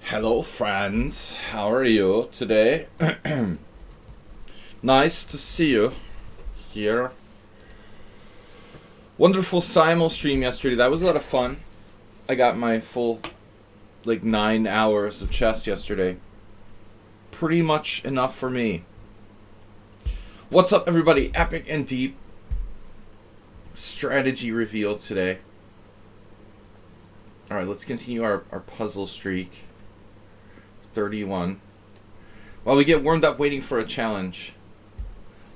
Hello, friends. How are you today? Nice to see you here. Wonderful simul stream yesterday. That was a lot of fun. I got my full, 9 hours of chess yesterday. Pretty much enough for me. What's up, everybody? Epic and deep strategy reveal today. Alright, let's continue our puzzle streak. 31. While we get warmed up waiting for a challenge.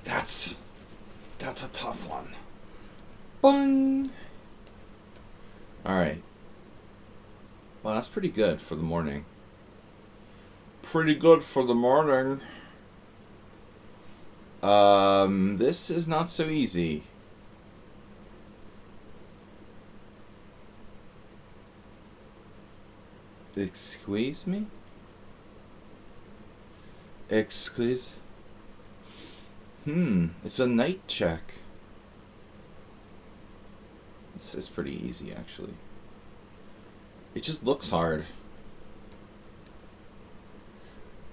That's a tough one. Bung! Alright. Well, that's pretty good for the morning. Pretty good for the morning. This is not so easy. Excuse me? Excuse? It's a knight check. This is pretty easy, actually. It just looks hard.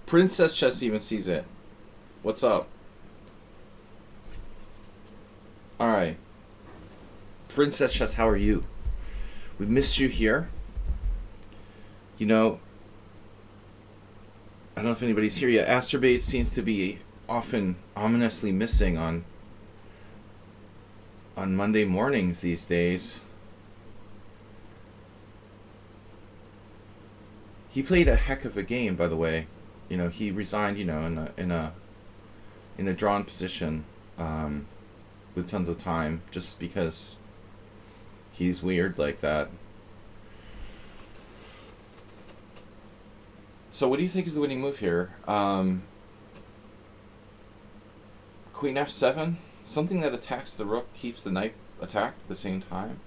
Princess Chess even sees it. What's up? Alright. Princess Chess, how are you? We missed you here. You know, I don't know if anybody's here yet. Asterbate seems to be often ominously missing on Monday mornings these days. He played a heck of a game, by the way. You know, he resigned, in a drawn position, with tons of time, just because he's weird like that. So what do you think is the winning move here? Queen f7? Something that attacks the rook keeps the knight attacked at the same time?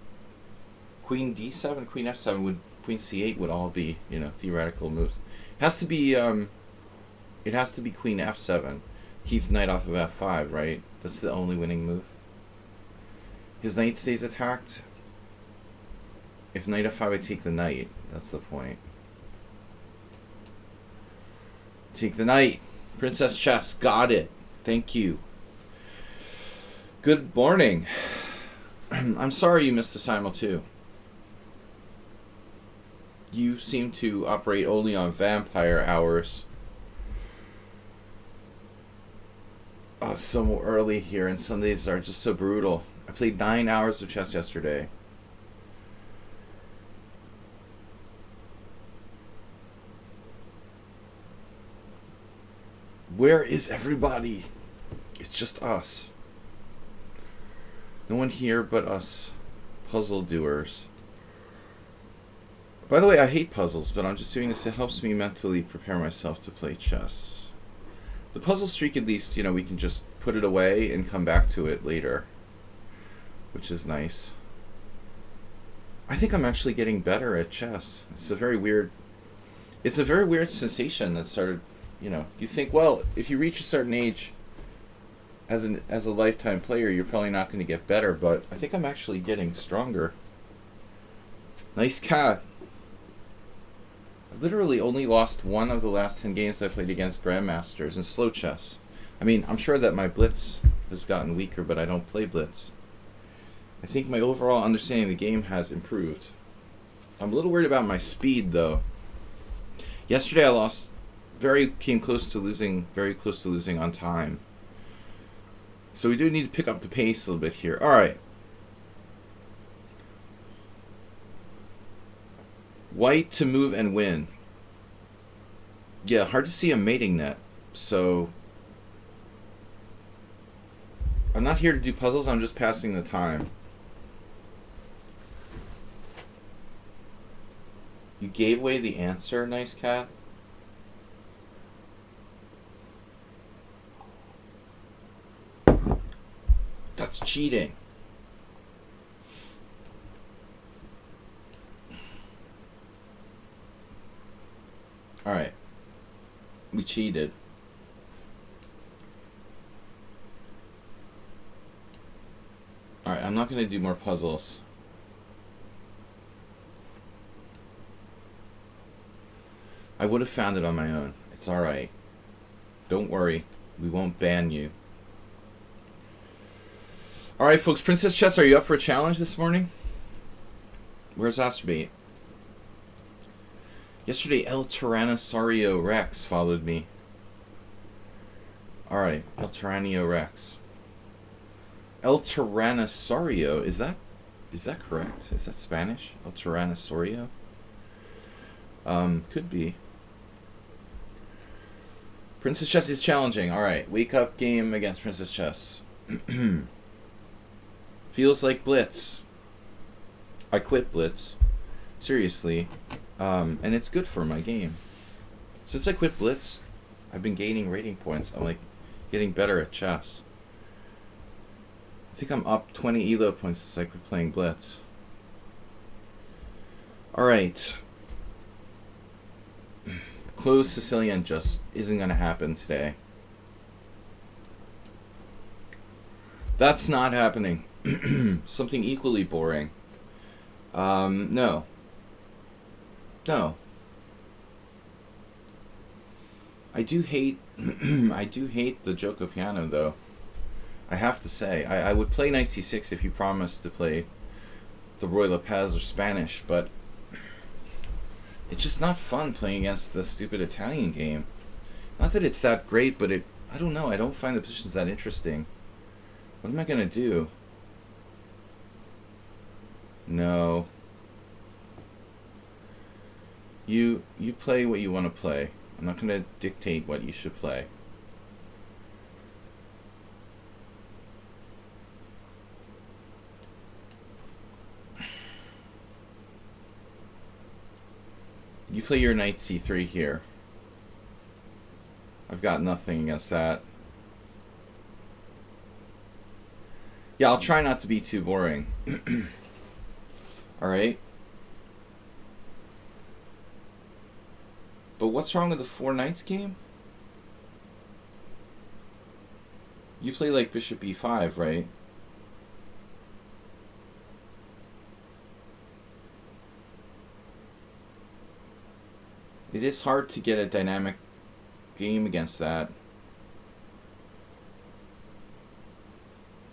Queen d7, queen f7, queen c8 would all be, theoretical moves. It has to be queen f7. Keep the knight off of f5, right? That's the only winning move. His knight stays attacked. If knight f5, I take the knight. That's the point. Take the knight. Princess Chess, got it. Thank you. Good morning. I'm sorry you missed the simul too. You seem to operate only on vampire hours. Oh, so early here, and Sundays are just so brutal. I played 9 hours of chess yesterday. Where is everybody? It's just us. No one here but us puzzle doers. By the way, I hate puzzles, but I'm just doing this. It helps me mentally prepare myself to play chess. The puzzle streak, at least, we can just put it away and come back to it later, which is nice. I think I'm actually getting better at chess. It's a very weird sensation that started. You think, well, if you reach a certain age as a lifetime player, you're probably not going to get better, but I think I'm actually getting stronger. Nice cat. I've literally only lost one of the last 10 games I played against grandmasters in slow chess. I mean, I'm sure that my blitz has gotten weaker, but I don't play blitz. I think my overall understanding of the game has improved. I'm a little worried about my speed, though. Yesterday I lost. Came close to losing, very close to losing on time. So we do need to pick up the pace a little bit here. Alright. White to move and win. Yeah, hard to see a mating net. So I'm not here to do puzzles, I'm just passing the time. You gave away the answer, nice cat. That's cheating. Alright. We cheated. Alright, I'm not going to do more puzzles. I would have found it on my own. It's alright. Don't worry. We won't ban you. Alright, folks. Princess Chess, are you up for a challenge this morning? Where's Astrobate? Yesterday, El Tyrannosaurio Rex followed me. Alright, El Tyranno Rex. El Tyrannosaurio, is that correct? Is that Spanish? El Tyrannosaurio? Could be. Princess Chess is challenging. Alright, wake up game against Princess Chess. Feels like Blitz. I quit Blitz. Seriously. And it's good for my game. Since I quit Blitz, I've been gaining rating points. I'm like getting better at chess. I think I'm up 20 ELO points since I quit playing Blitz. Alright. Closed Sicilian just isn't going to happen today. That's not happening. Something equally boring. No. No. I do hate I do hate the Gioco piano though. I have to say. I would play knight c6 if you promised to play the Roy Lopez or Spanish, but it's just not fun playing against the stupid Italian game. Not that it's that great, but I don't know, I don't find the positions that interesting. What am I gonna do? No. You play what you want to play. I'm not gonna dictate what you should play. You play your knight c3 here. I've got nothing against that. Yeah, I'll try not to be too boring. Alright? But what's wrong with the 4 knights game? You play like bishop e5, right? It is hard to get a dynamic game against that.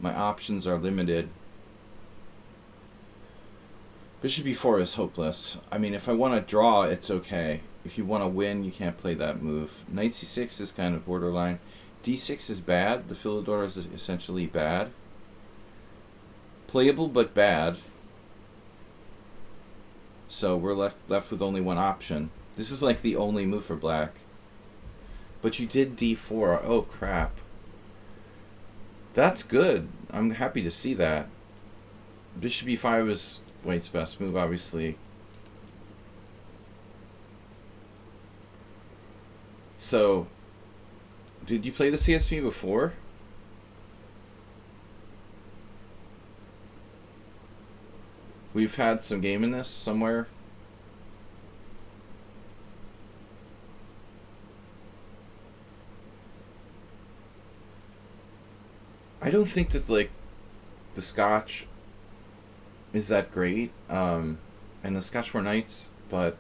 My options are limited. Bishop e4 is hopeless. I mean, if I want to draw, it's okay. If you want to win, you can't play that move. Knight c6 is kind of borderline. d6 is bad. The Philidor is essentially bad. Playable, but bad. So we're left with only one option. This is like the only move for black. But you did d4. Oh, crap. That's good. I'm happy to see that. Bishop e5 is White's best move, obviously. So, did you play the CSV before? We've had some game in this somewhere. I don't think that, like, the Scotch is that great, and the Scotch 4 Knights, but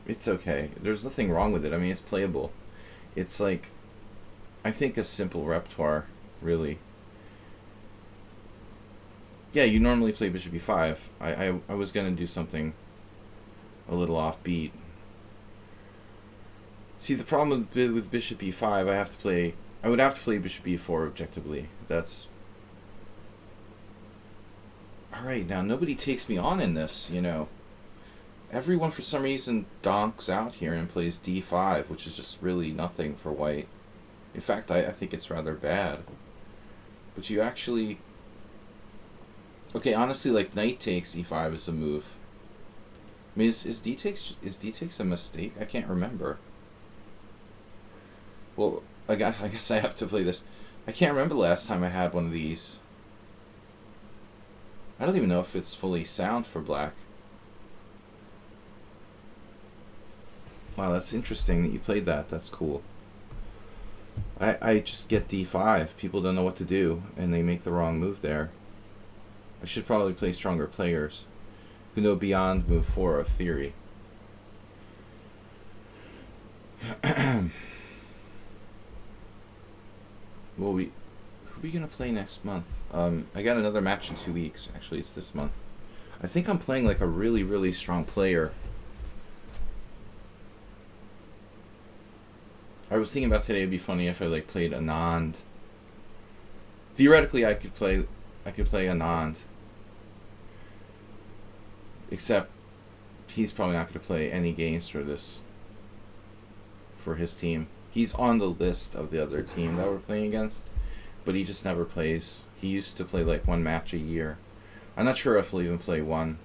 it's okay. There's nothing wrong with it. I mean, it's playable. It's like, I think, a simple repertoire, really. Yeah, you normally play Bishop e5. I was going to do something a little offbeat. See, the problem with Bishop e5, I would have to play Bishop e4 objectively. That's... Alright, now nobody takes me on in this, you know. Everyone for some reason donks out here and plays d5, which is just really nothing for white. In fact, I think it's rather bad. But you actually... Okay, honestly, like, knight takes e5 is a move. I mean, is d takes a mistake? I can't remember. Well, I guess I have to play this. I can't remember the last time I had one of these. I don't even know if it's fully sound for black. Wow, that's interesting that you played that. That's cool. I just get d5. People don't know what to do, and they make the wrong move there. I should probably play stronger players. who know beyond move 4 of theory. Well, who are we gonna play next month? I got another match in 2 weeks. Actually, it's this month. I think I'm playing like a really, really strong player. I was thinking about today. It'd be funny if I like played Anand. Theoretically, I could play Anand. Except he's probably not going to play any games for his team. He's on the list of the other team that we're playing against, but he just never plays. He used to play like 1 match a year. I'm not sure if he'll even play one.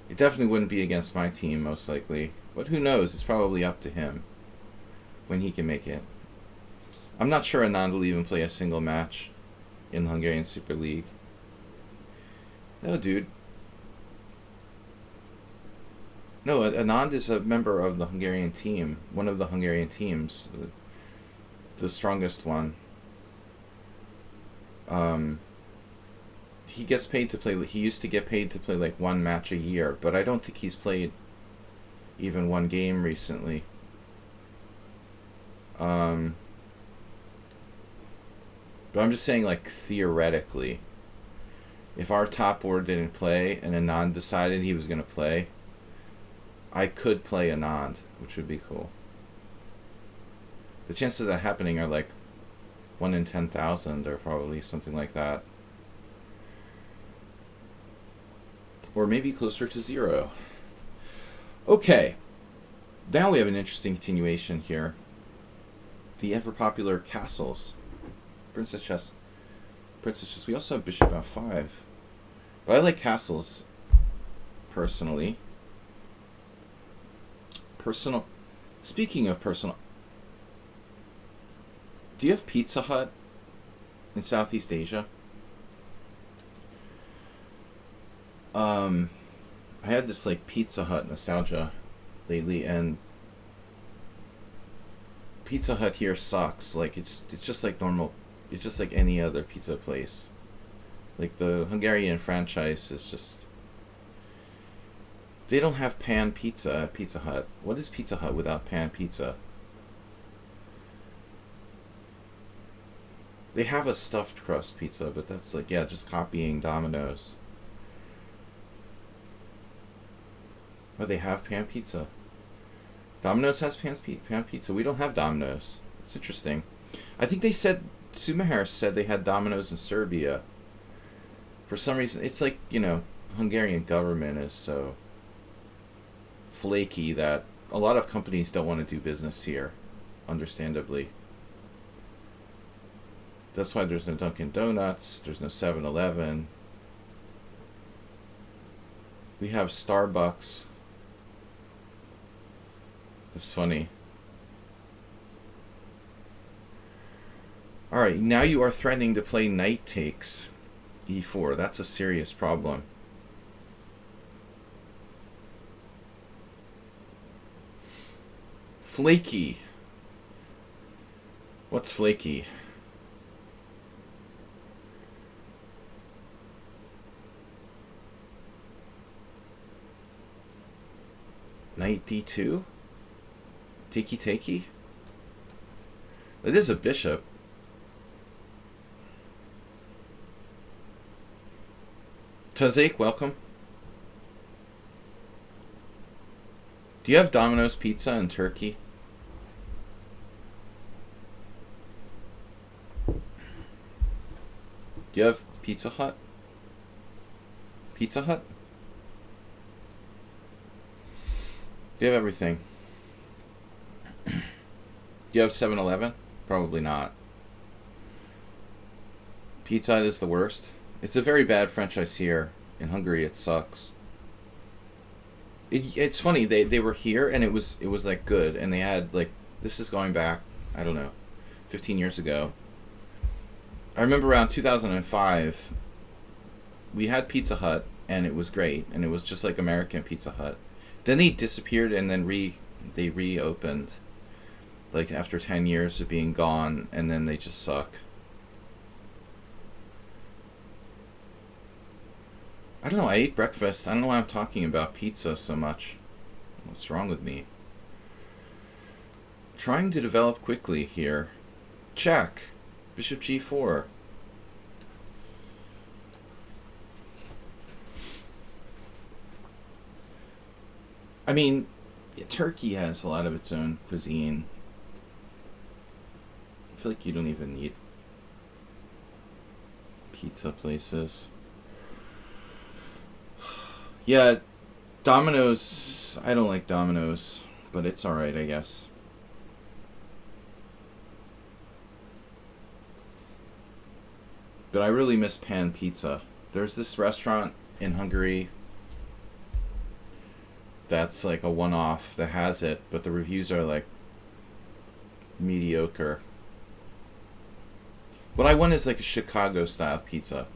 It definitely wouldn't be against my team, most likely. But who knows? It's probably up to him when he can make it. I'm not sure Anand will even play a single match in the Hungarian Super League. No, dude. No, Anand is a member of the Hungarian team. One of the Hungarian teams. The strongest one. He gets paid to play. He used to get paid to play like 1 match a year, but I don't think he's played even 1 game recently. But I'm just saying, like, theoretically, if our top board didn't play and Anand decided he was going to play, I could play Anand, which would be cool. The chances of that happening are like 1 in 10,000 or probably something like that. Or maybe closer to 0. Okay. Now we have an interesting continuation here. The ever-popular castles. Princess chess. We also have bishop f5. But I like castles, personally. Speaking of personal... Do you have Pizza Hut in Southeast Asia? I had this like Pizza Hut nostalgia lately, and Pizza Hut here sucks. Like it's just like normal. It's just like any other pizza place. Like the Hungarian franchise is just... They don't have pan pizza at Pizza Hut. What is Pizza Hut without pan pizza? They have a stuffed crust pizza, but that's like, yeah, just copying Domino's. Oh, they have pan pizza. Domino's has pan pizza. We don't have Domino's. It's interesting. I think they said, Sumaher said they had Domino's in Serbia. For some reason, it's like, you know, Hungarian government is so flaky that a lot of companies don't want to do business here, understandably. That's why there's no Dunkin' Donuts, there's no 7-Eleven. We have Starbucks. It's funny. Alright, now you are threatening to play knight takes e4. That's a serious problem. Flaky. What's flaky? Knight d2? Takey? It is a bishop. Tazik, welcome. Do you have Domino's Pizza in Turkey? Do you have Pizza Hut? Pizza Hut? Do you have everything? Do you have 7-Eleven? Probably not. Pizza Hut is the worst. It's a very bad franchise here. In Hungary, it sucks. It's funny, they were here and it was like good, and they had like, this is going back, I don't know, 15 years ago. I remember around 2005 we had Pizza Hut and it was great, and it was just like American Pizza Hut. Then they disappeared and then they reopened like after 10 years of being gone, and then they just suck. I don't know, I ate breakfast. I don't know why I'm talking about pizza so much. What's wrong with me? Trying to develop quickly here. Check. Bishop g4. I mean, Turkey has a lot of its own cuisine. I feel like you don't even need pizza places. Yeah, Domino's. I don't like Domino's, but it's alright, I guess. But I really miss pan pizza. There's this restaurant in Hungary that's like a one-off that has it, but the reviews are like mediocre. What I want is like a Chicago-style pizza.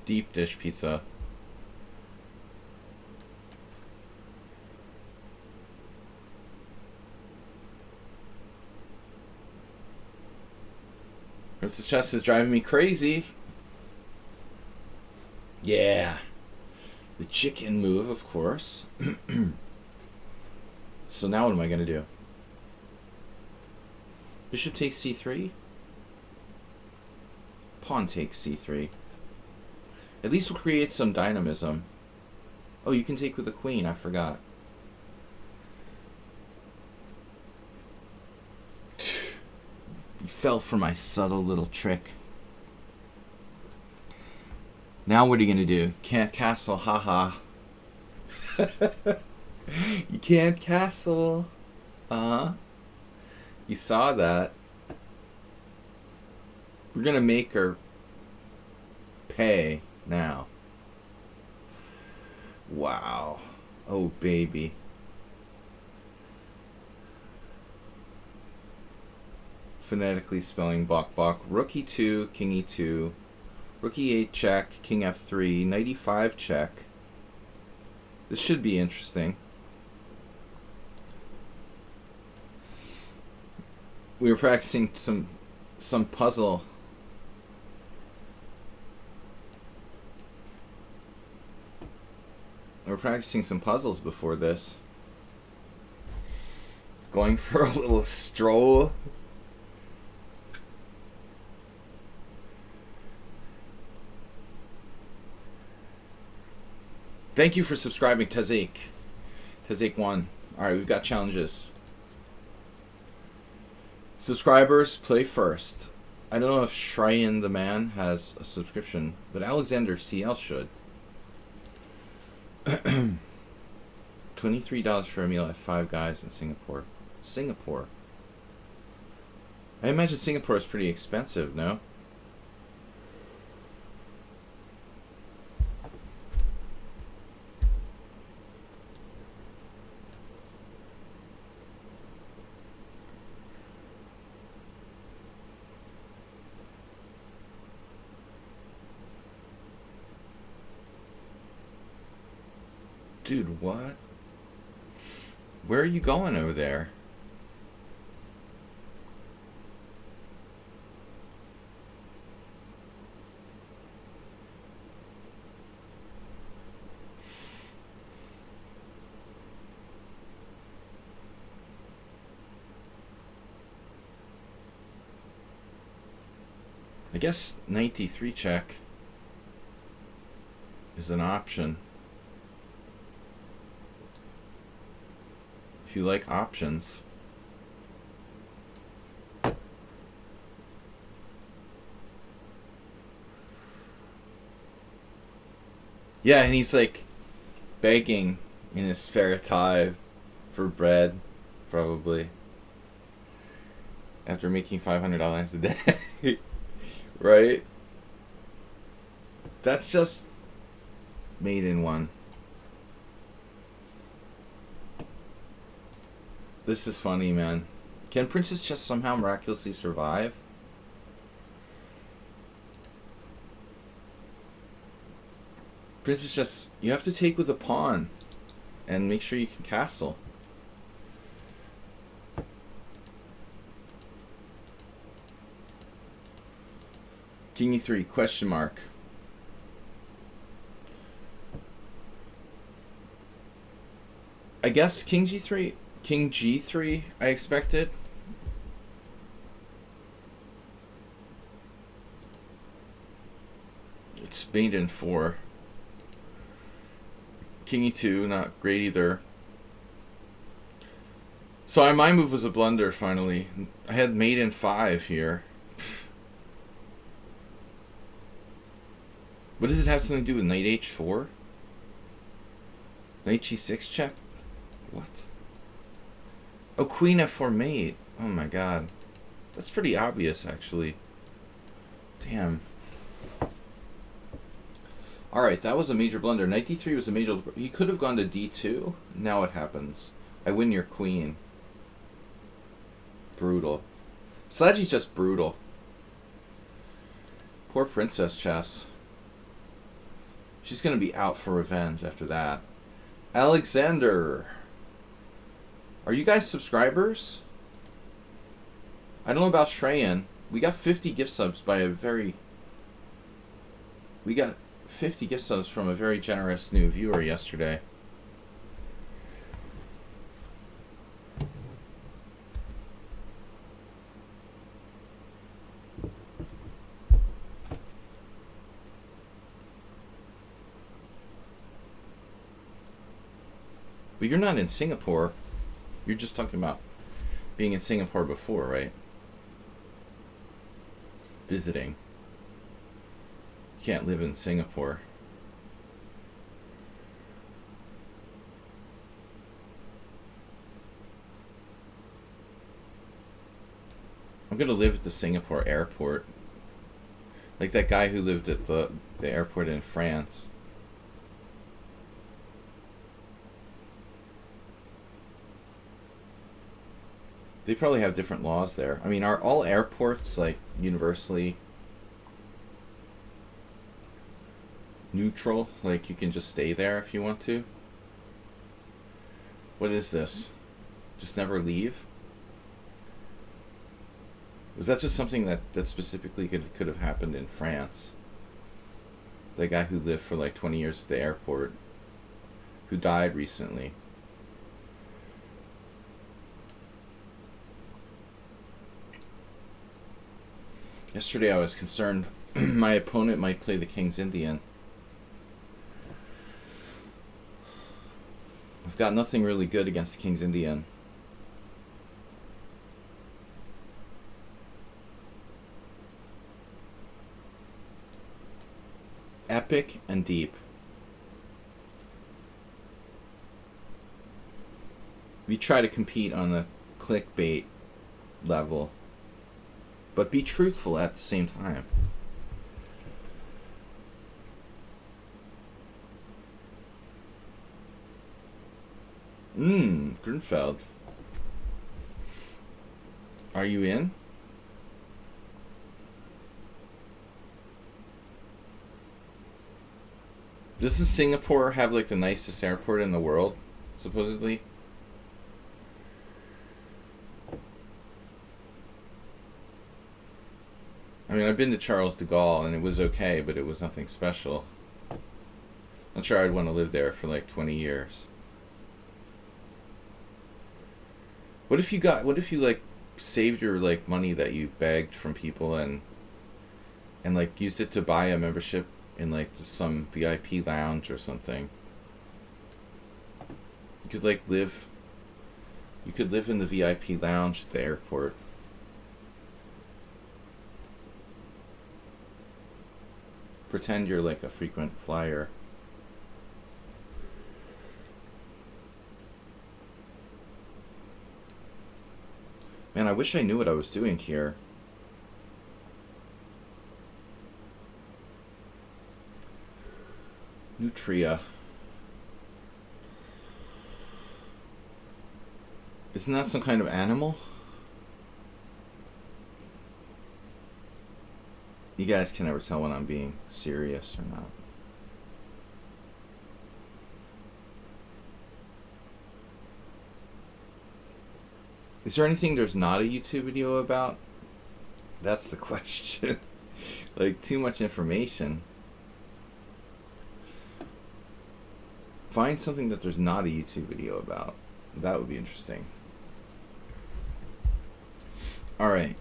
Deep dish pizza. Princess Chess is driving me crazy. Yeah. The chicken move, of course. So now what am I going to do? Bishop takes c3. Pawn takes c3. At least we'll create some dynamism. Oh, you can take with the queen. I forgot. You fell for my subtle little trick. Now what are you going to do? Can't castle. Haha. You can't castle. You saw that. We're going to make her pay now. Wow. Oh, baby. Phonetically spelling bok bok. Rook e2, king e2. Rook e8 check, king f3, knight e5 check. This should be interesting. We were practicing some puzzle. We were practicing some puzzles before this. Going for a little stroll. Thank you for subscribing, Tazik. Tazik1. Alright, we've got challenges. Subscribers, play first. I don't know if Shryan the Man has a subscription, but Alexander CL should. $23 for a meal at Five Guys in Singapore. Singapore. I imagine Singapore is pretty expensive, no? Dude, what? Where are you going over there? I guess knight d3 check is an option. If you like options. Yeah, and he's like begging in his spare time for bread, probably. After making $500 a day. Right? That's just made in one. This is funny, man. Can Princess Chess somehow miraculously survive? Princess Chess, you have to take with a pawn and make sure you can castle. King E3, question mark. I guess King G3, King G3, I expected. It's made in 4. King E2, not great either. So my move was a blunder, finally. I had mate in 5 here. What does it have something to do with knight h4? Knight g6 check? What? Oh, queen f4 mate. Oh my god. That's pretty obvious, actually. Damn. Alright, that was a major blunder. Knight d3 was a major... He could have gone to d2. Now it happens. I win your queen. Brutal. Sladgie's just brutal. Poor princess chess. She's going to be out for revenge after that. Alexander. Are you guys subscribers? I don't know about Shreyan. We got 50 gift subs by a very... We got 50 gift subs from a very generous new viewer yesterday. But you're not in Singapore. You're just talking about being in Singapore before, right? Visiting. You can't live in Singapore. I'm gonna live at the Singapore airport. Like that guy who lived at the airport in France. They probably have different laws there. I mean, are all airports, like, universally neutral? Like, you can just stay there if you want to? What is this? Just never leave? Was that just something that specifically could have happened in France? The guy who lived for, like, 20 years at the airport, who died recently. Yesterday I was concerned my opponent might play the King's Indian. I've got nothing really good against the King's Indian. Epic and deep. We try to compete on a clickbait level, but be truthful at the same time. Grunfeld. Are you in? Doesn't Singapore have like the nicest airport in the world, supposedly? I mean, I've been to Charles de Gaulle and it was okay, but it was nothing special. Not sure I'd want to live there for like 20 years. What if you like saved your like money that you begged from people and like used it to buy a membership in like some VIP lounge or something? You could like live in the VIP lounge at the airport. Pretend you're like a frequent flyer. Man, I wish I knew what I was doing here. Nutria. Isn't that some kind of animal? You guys can never tell when I'm being serious or not. Is there anything there's not a YouTube video about? That's the question. Like, too much information. Find something that there's not a YouTube video about. That would be interesting. Alright.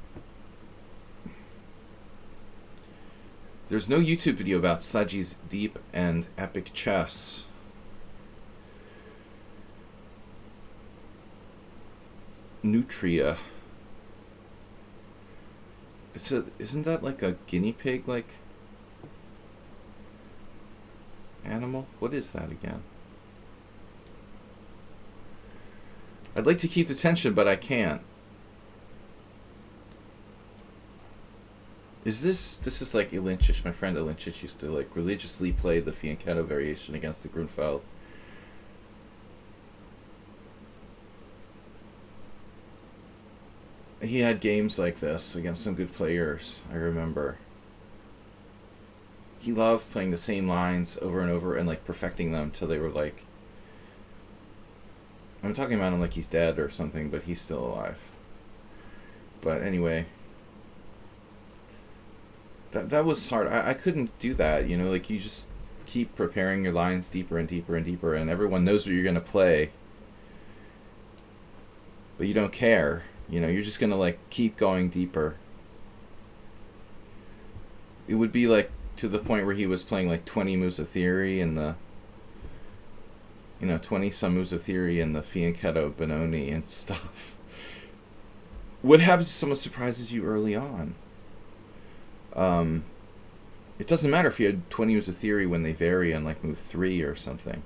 There's no YouTube video about Sladgie's deep and epic chess. Nutria. Isn't that like a guinea pig like animal? What is that again? I'd like to keep the tension, but I can't. This is like Ilinchich. My friend Ilinchich used to like religiously play the fianchetto variation against the Grunfeld. He had games like this against some good players, I remember. He loved playing the same lines over and over and like perfecting them till they were like, I'm talking about him like he's dead or something, but he's still alive. But anyway, that was hard. I couldn't do that, you know, like you just keep preparing your lines deeper and deeper and deeper, and everyone knows what you're going to play, but you don't care, you know, you're just going to like keep going deeper. It would be like to the point where he was playing like 20 moves of theory and the, you know, 20 some moves of theory and the fianchetto Benoni and stuff. What happens if someone surprises you early on? It doesn't matter if you had 20 moves of theory when they vary on like move 3 or something.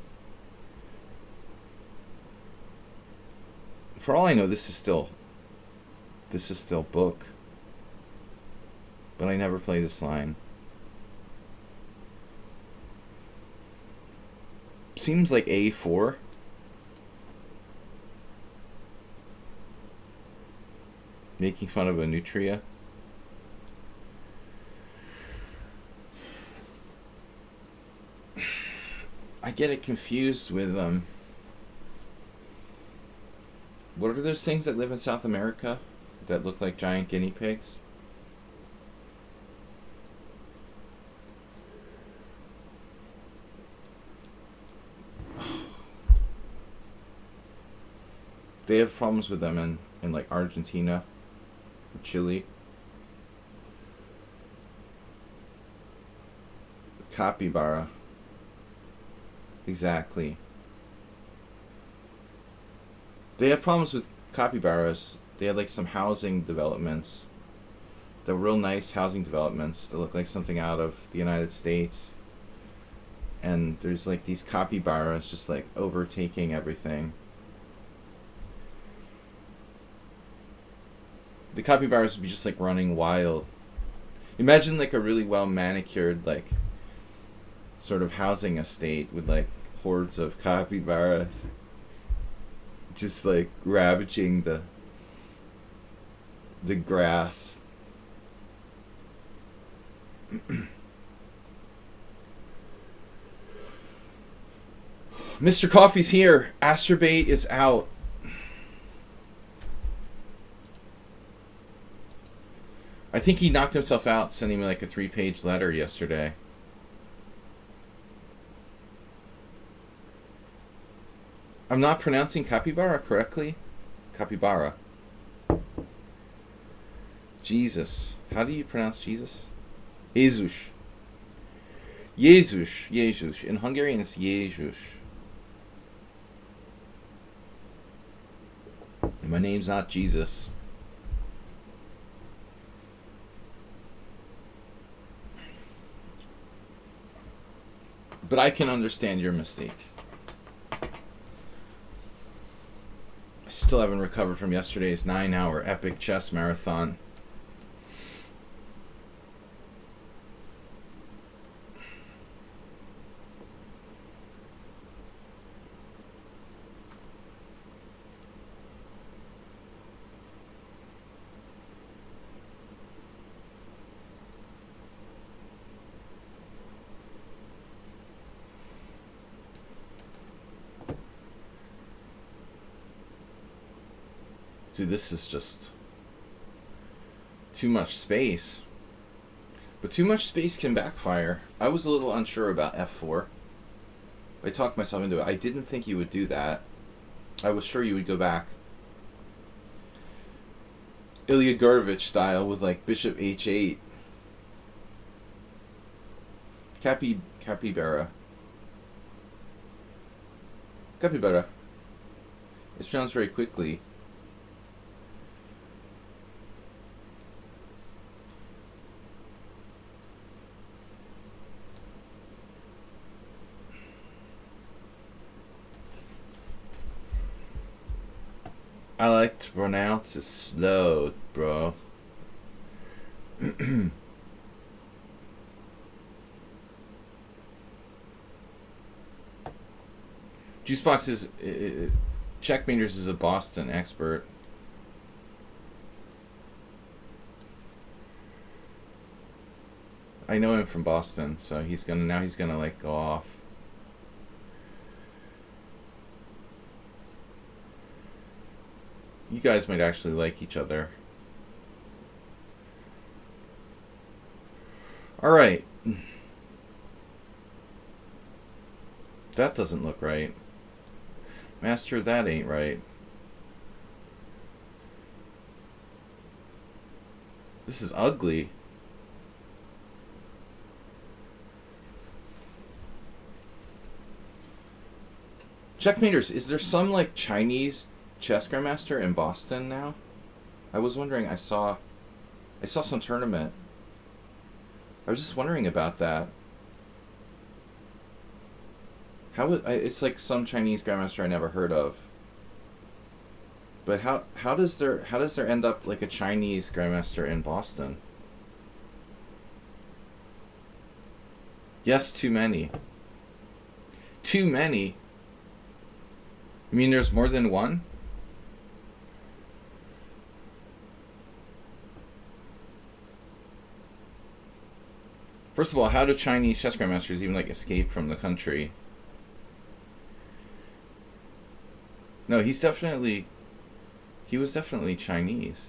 For all I know, this is still book. But I never play this line. Seems like A4. Making fun of a nutria. I get it confused with what are those things that live in South America that look like giant guinea pigs? They have problems with them in like Argentina or Chile. Capybara. Exactly. They have problems with capybaras. They had like some housing developments. They're real nice housing developments that look like something out of the United States. And there's like these capybaras just like overtaking everything. The capybaras would be just like running wild. Imagine like a really well manicured like sort of housing estate with like hordes of capybaras just like ravaging the grass. Mr. Coffee's here. Astrobate is out. I think he knocked himself out sending me like a 3-page letter yesterday. I'm not pronouncing capybara correctly? Capybara. Jesus. How do you pronounce Jesus? Jesus. Jesus. Jesus. In Hungarian it's Jesus. And my name's not Jesus. But I can understand your mistake. I still haven't recovered from yesterday's 9-hour epic chess marathon. Dude, this is just too much space. But too much space can backfire. I was a little unsure about f4. I talked myself into it. I didn't think you would do that. I was sure you would go back Ilya Gurevich style with like bishop h8. Capybara. It sounds very quickly. I like to pronounce it slow, bro. Juicebox is Checkmaters is a Boston expert. I know him from Boston, so he's gonna like go off. You guys might actually like each other. All right. That doesn't look right. Master, that ain't right. This is ugly. Checkmaters, is there some like Chinese chess grandmaster in Boston now? I was wondering. I saw some tournament. I was just wondering about that. It's like some Chinese grandmaster I never heard of. But how does there end up like a Chinese grandmaster in Boston? Yes, too many. Too many? You mean there's more than one? First of all, how do Chinese chess grandmasters even like escape from the country? No, he was definitely Chinese.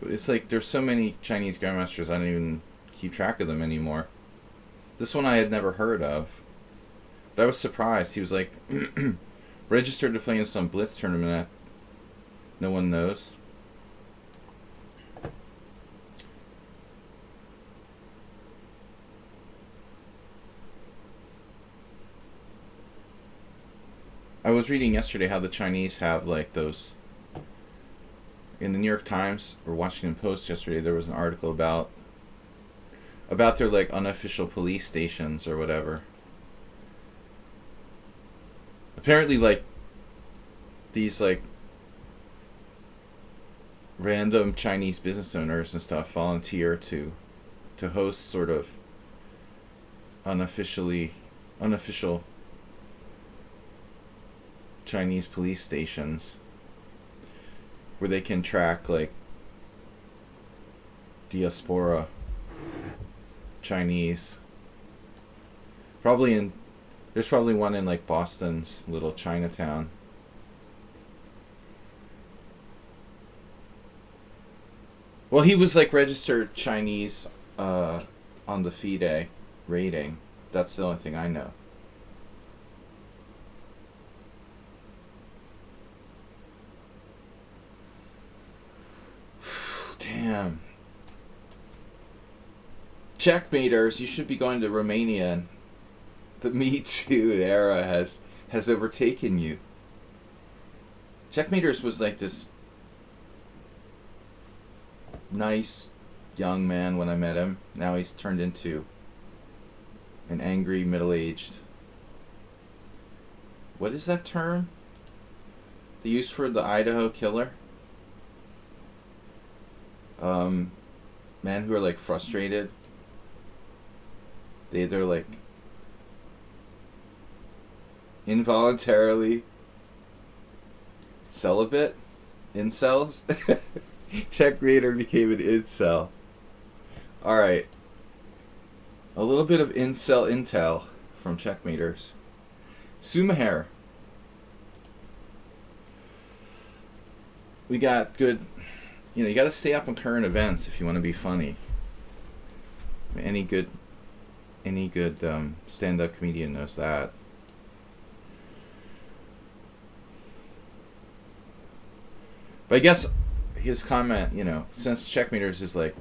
But it's like there's so many Chinese grandmasters I don't even keep track of them anymore. This one I had never heard of. But I was surprised. He was like registered to play in some Blitz tournament that no one knows. I was reading yesterday how the Chinese have like those. In the New York Times or Washington Post yesterday, there was an article about their like unofficial police stations or whatever. Apparently, like these like random Chinese business owners and stuff volunteer to host sort of unofficial Chinese police stations where they can track like diaspora Chinese. There's probably one in like Boston's little Chinatown. Well, he was like registered Chinese on the FIDE rating. That's the only thing I know. Damn. Checkmaters, you should be going to Romania. The Me Too era has overtaken you. Checkmaters was like this nice young man when I met him. Now he's turned into an angry middle-aged... What is that term? The use for the Idaho killer? Men who are like frustrated. They're like involuntarily celibate. Incels. Checkmater became an incel. Alright. A little bit of incel intel from Checkmaters. Sumaher. We got good... You know, you got to stay up on current events if you want to be funny. Any good stand-up comedian knows that. But I guess his comment, since Checkmaters is like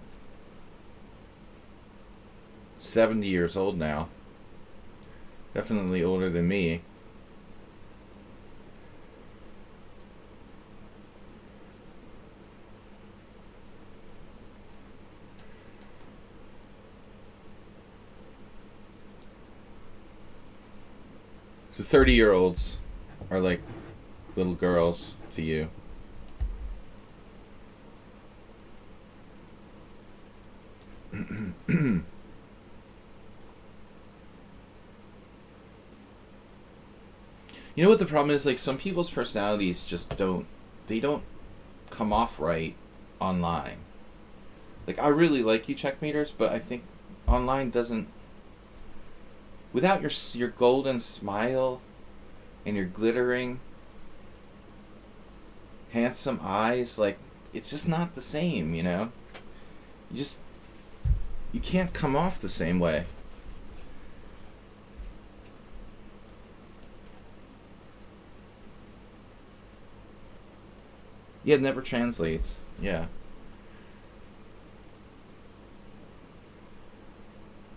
70 years old now, definitely older than me. So 30-year-olds are like little girls to you. You know what the problem is? Like, some people's personalities just don't come off right online. Like, I really like you, Checkmaters, but I think online doesn't. Without your golden smile and your glittering, handsome eyes, like, it's just not the same, You can't come off the same way. Yeah, it never translates. Yeah.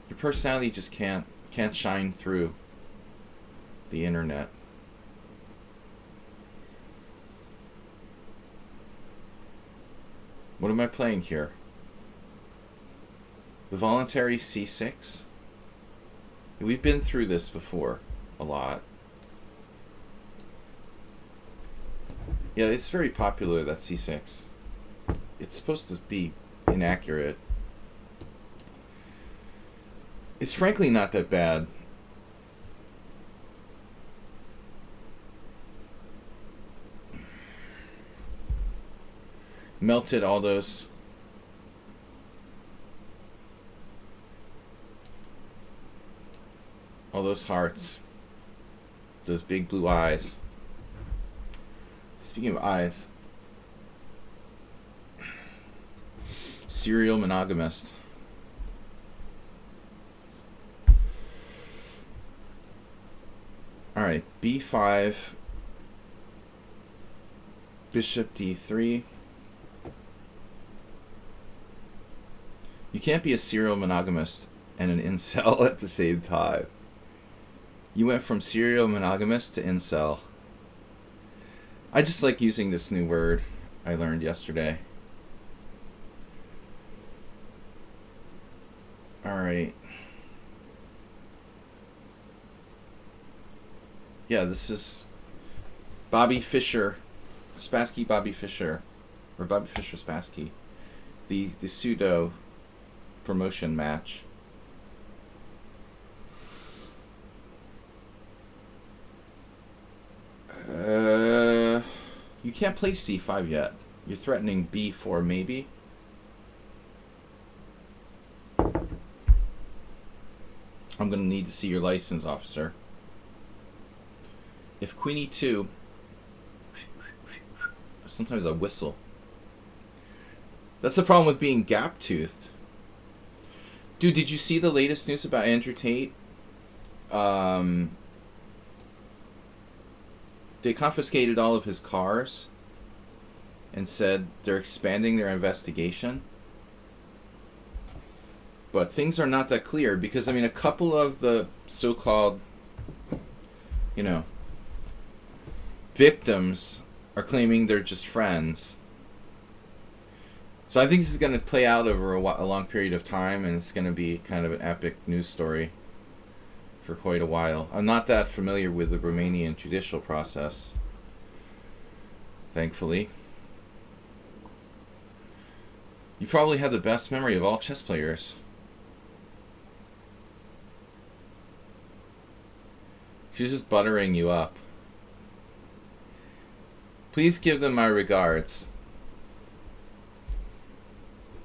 Your personality just can't shine through the internet. What am I playing here? The voluntary c6? We've been through this before a lot. Yeah, it's very popular, that c6. It's supposed to be inaccurate. It's frankly not that bad. Melted all those hearts. Those big blue eyes. Speaking of eyes, serial monogamist. All right, b5, bishop d3. You can't be a serial monogamist and an incel at the same time. You went from serial monogamist to incel. I just like using this new word I learned yesterday. Alright. Yeah, this is Bobby Fischer. Spassky Bobby Fischer. Or Bobby Fischer Spassky. The pseudo promotion match. You can't play c5 yet. You're threatening b4 maybe. I'm going to need to see your license, officer. If queen e2, sometimes I whistle. That's the problem with being gap-toothed. Dude, did you see the latest news about Andrew Tate? They confiscated all of his cars and said they're expanding their investigation. But things are not that clear because, I mean, a couple of the so-called, victims are claiming they're just friends. So I think this is going to play out over a long period of time, and it's going to be kind of an epic news story for quite a while. I'm not that familiar with the Romanian judicial process, thankfully. You probably have the best memory of all chess players. She's just buttering you up. Please give them my regards.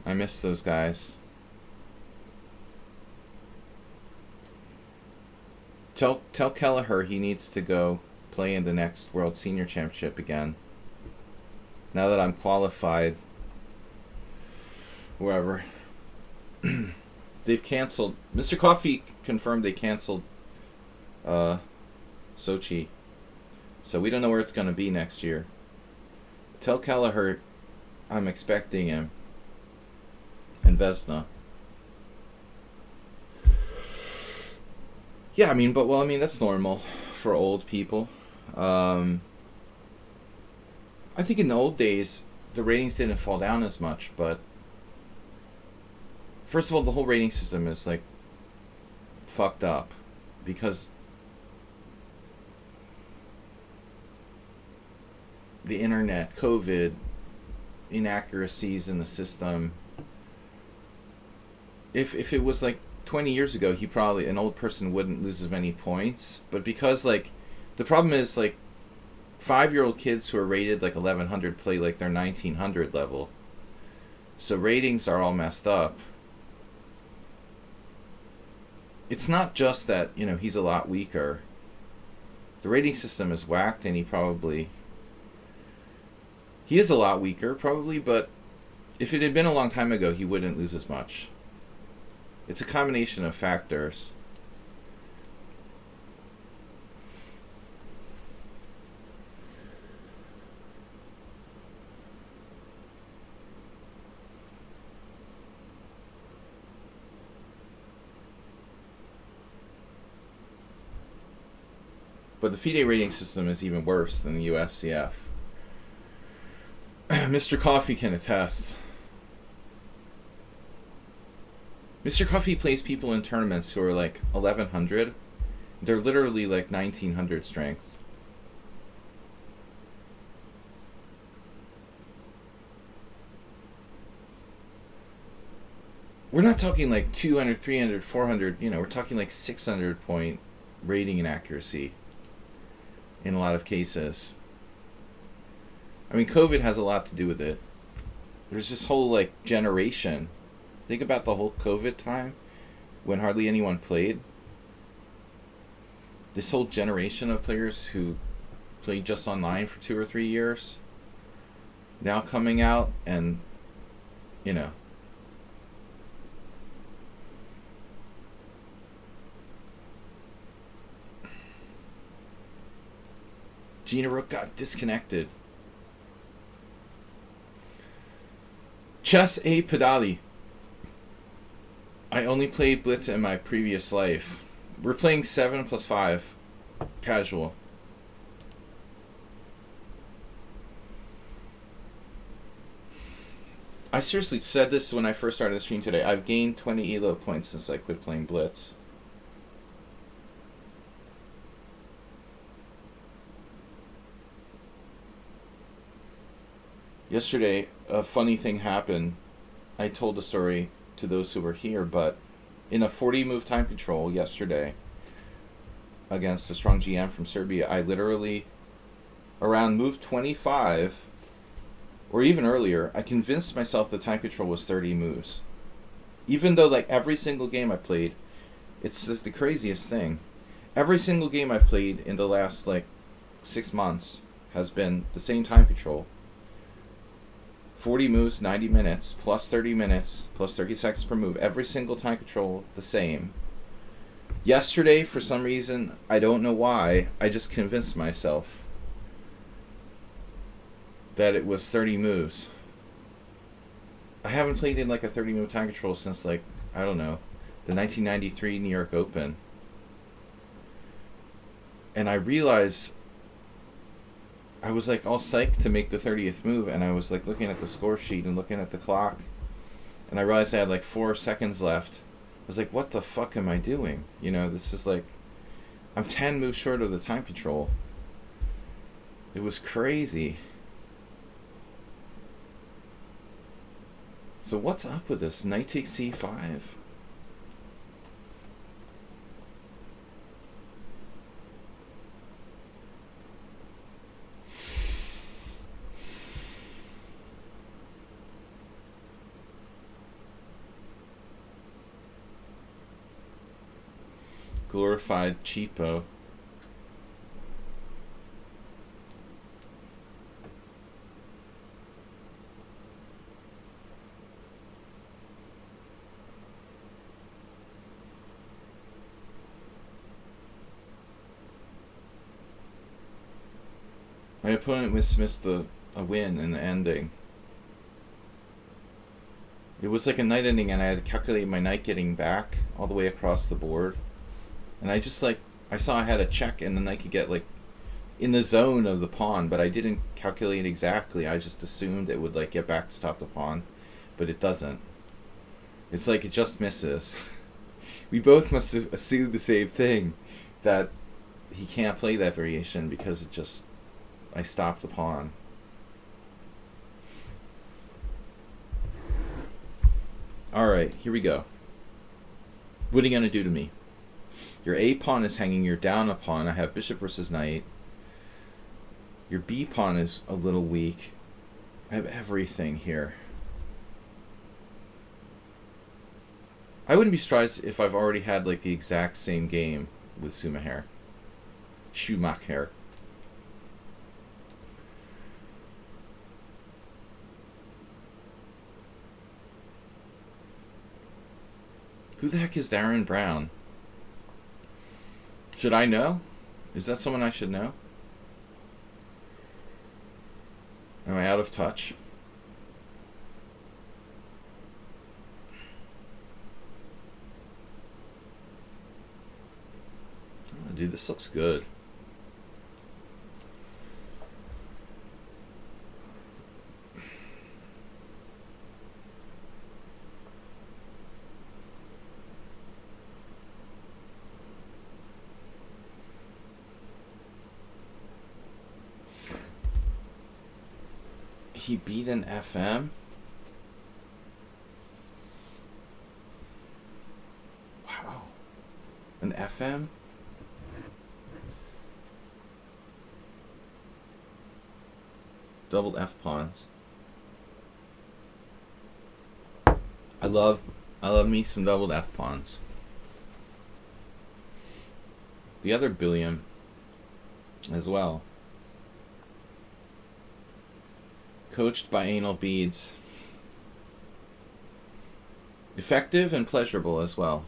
I miss those guys. Tell Kelleher he needs to go play in the next World Senior Championship again. Now that I'm qualified. Wherever. they've canceled. Mr. Coffee confirmed they canceled Sochi. So we don't know where it's going to be next year. Tell Kelleher I'm expecting him. And Vesna. Yeah, I mean, that's normal for old people. I think in the old days, the ratings didn't fall down as much, but first of all, the whole rating system is, like, fucked up because the internet, COVID, inaccuracies in the system. If it was like 20 years ago, an old person wouldn't lose as many points. But because, like, the problem is, like, 5-year-old kids who are rated like 1100 play like their 1900 level. So ratings are all messed up. It's not just that, he's a lot weaker. The rating system is whacked, and he is a lot weaker, probably, but if it had been a long time ago, he wouldn't lose as much. It's a combination of factors. But the FIDE rating system is even worse than the USCF. Mr. Coffee can attest. Mr. Coffee plays people in tournaments who are like 1100. They're literally like 1900 strength. We're not talking like 200, 300, 400, we're talking like 600 point rating and accuracy in a lot of cases. I mean, COVID has a lot to do with it. There's this whole, like, generation. Think about the whole COVID time when hardly anyone played. This whole generation of players who played just online for 2 or 3 years now coming out and, Gina Rook got disconnected. Chess A. Pedali. I only played Blitz in my previous life. We're playing 7+5. Casual. I seriously said this when I first started the stream today. I've gained 20 ELO points since I quit playing Blitz. Yesterday, a funny thing happened. I told the story to those who were here, but in a 40-move time control yesterday against a strong GM from Serbia, I literally, around move 25, or even earlier, I convinced myself the time control was 30 moves. Even though, like, every single game I played, it's the craziest thing. Every single game I played in the last, 6 months has been the same time control. 40 moves, 90 minutes, plus 30 minutes, plus 30 seconds per move. Every single time control, the same. Yesterday, for some reason, I don't know why, I just convinced myself that it was 30 moves. I haven't played in, a 30-move time control since, the 1993 New York Open. And I realized I was all psyched to make the 30th move, and I was looking at the score sheet and looking at the clock, and I realized I had 4 seconds left. I was like, what the fuck am I doing? This is I'm 10 moves short of the time control. It was crazy. So what's up with this? Knight takes c5. Glorified cheapo. My opponent missed a win in the ending. It was like a knight ending, and I had to calculate my knight getting back all the way across the board. And I just I saw I had a check, and the knight could get in the zone of the pawn, but I didn't calculate exactly. I just assumed it would get back to stop the pawn, but it doesn't. It's it just misses. We both must have assumed the same thing, that he can't play that variation because I stopped the pawn. Alright, here we go. What are you going to do to me? Your A pawn is hanging, you're down a pawn. I have bishop versus knight. Your B pawn is a little weak. I have everything here. I wouldn't be surprised if I've already had the exact same game with Schumacher. Who the heck is Darren Brown? Should I know? Is that someone I should know? Am I out of touch? Oh, dude, this looks good. He beat an FM? Wow. An FM? Doubled F pawns. I love me some doubled F pawns. The other billion as well. Coached by Anal Beads. Effective and pleasurable as well.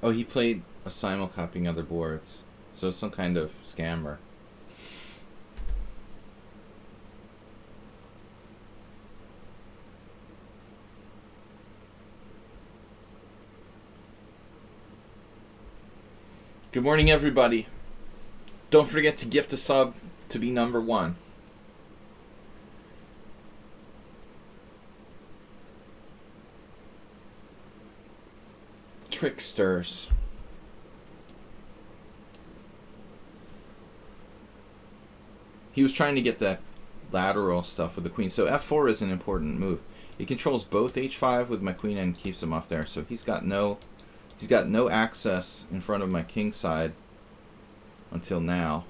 Oh, he played a simulcopying other boards. So it's some kind of scammer. Good morning, everybody. Don't forget to gift a sub to be number 1. Tricksters. He was trying to get that lateral stuff with the queen. So f4 is an important move. He controls both h5 with my queen and keeps him off there. So he's got no access in front of my king side until now.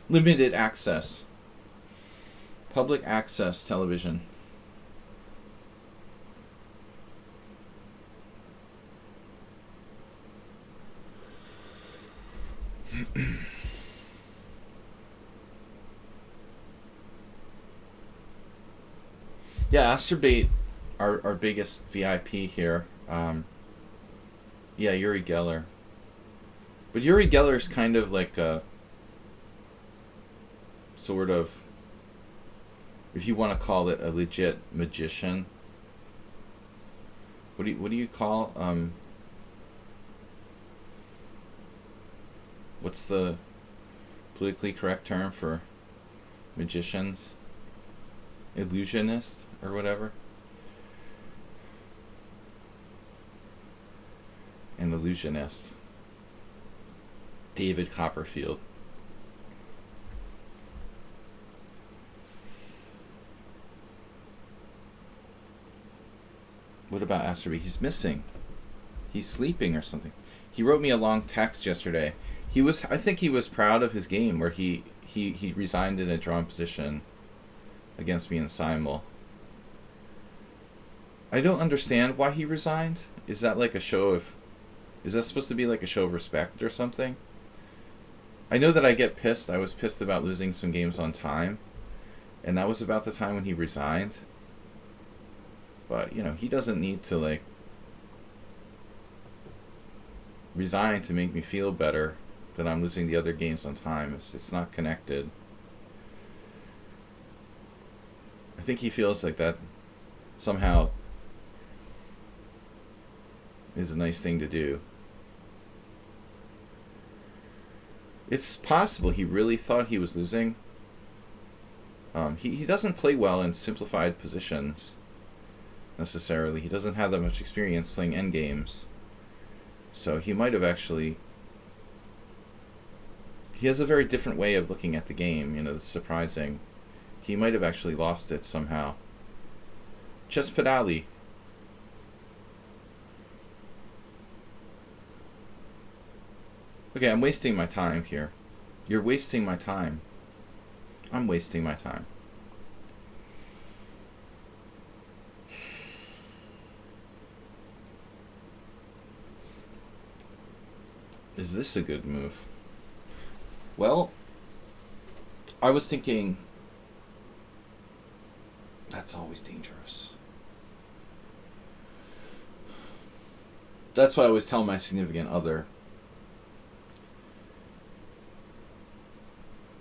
Limited access. Public access television. Yeah, Asterbait, our biggest VIP here. Yeah, Uri Geller. But Uri Geller's kind of like a sort of, if you want to call it a legit magician. What do you call what's the politically correct term for magicians? Illusionist or whatever? An illusionist. David Copperfield. What about Asterby? He's missing. He's sleeping or something. He wrote me a long text yesterday. I think he was proud of his game where he resigned in a drawn position against me in Simul. I don't understand why he resigned. Is that like a show of... Is that supposed to be like a show of respect or something? I know that I get pissed. I was pissed about losing some games on time. And that was about the time when he resigned. But, you know, he doesn't need to, like, resigned to make me feel better that I'm losing the other games on time. It's not connected. I think he feels like that somehow is a nice thing to do. It's possible he really thought he was losing. He doesn't play well in simplified positions, necessarily. He doesn't have that much experience playing endgames. So he might have actually... He has a very different way of looking at the game, you know, that's surprising. He might have actually lost it somehow. Chess Pedali. Okay, I'm wasting my time here. You're wasting my time. I'm wasting my time. Is this a good move? Well, I was thinking... That's always dangerous. That's what I always tell my significant other.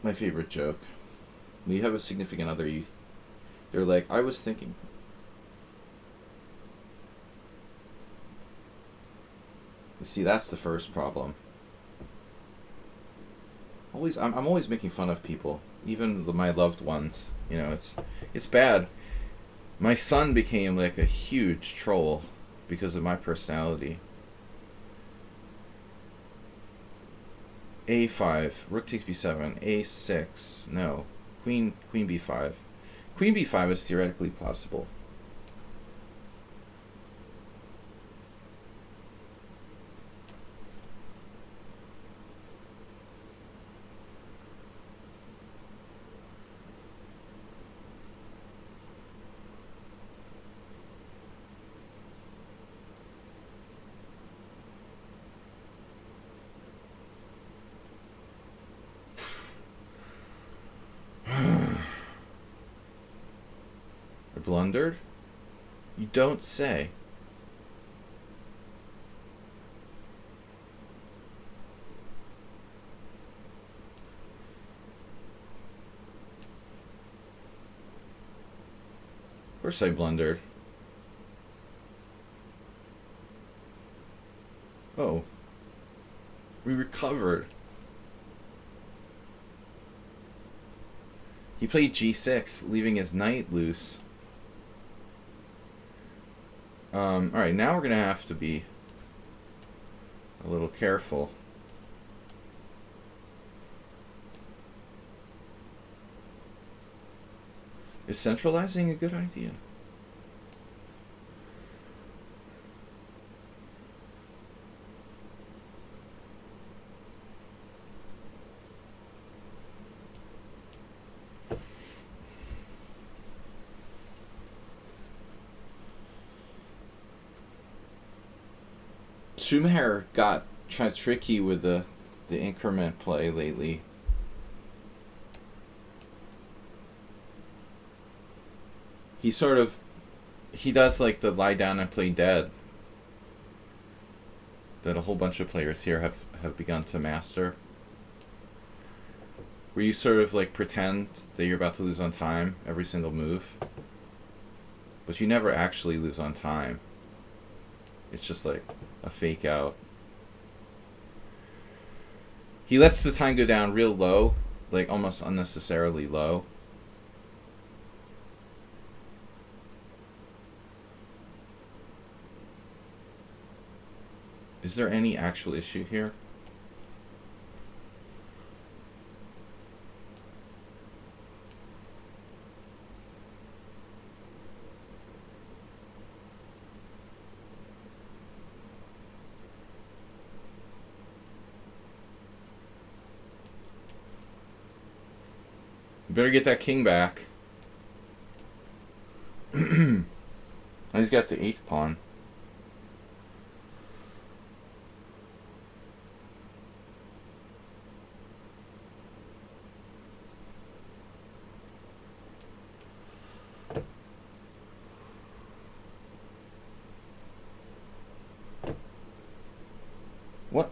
My favorite joke. When you have a significant other, they're like, I was thinking. You see, that's the first problem. I'm always making fun of people, even my loved ones. You know, it's bad. My son became like a huge troll because of my personality. A5, rook takes b7, a6, no, queen b5. Queen b5 is theoretically possible. Blundered? You don't say. Of course I blundered. Oh. We recovered. He played g6, leaving his knight loose. Alright, now we're going to have to be a little careful. Is centralizing a good idea? Schumacher got tricky with the increment play lately. He does like the lie down and play dead that a whole bunch of players here have begun to master. Where you sort of like pretend that you're about to lose on time every single move, but you never actually lose on time. It's just like a fake out. He lets the time go down real low, like almost unnecessarily low. Is there any actual issue here? Better get that king back. And he's got the 8th pawn. What?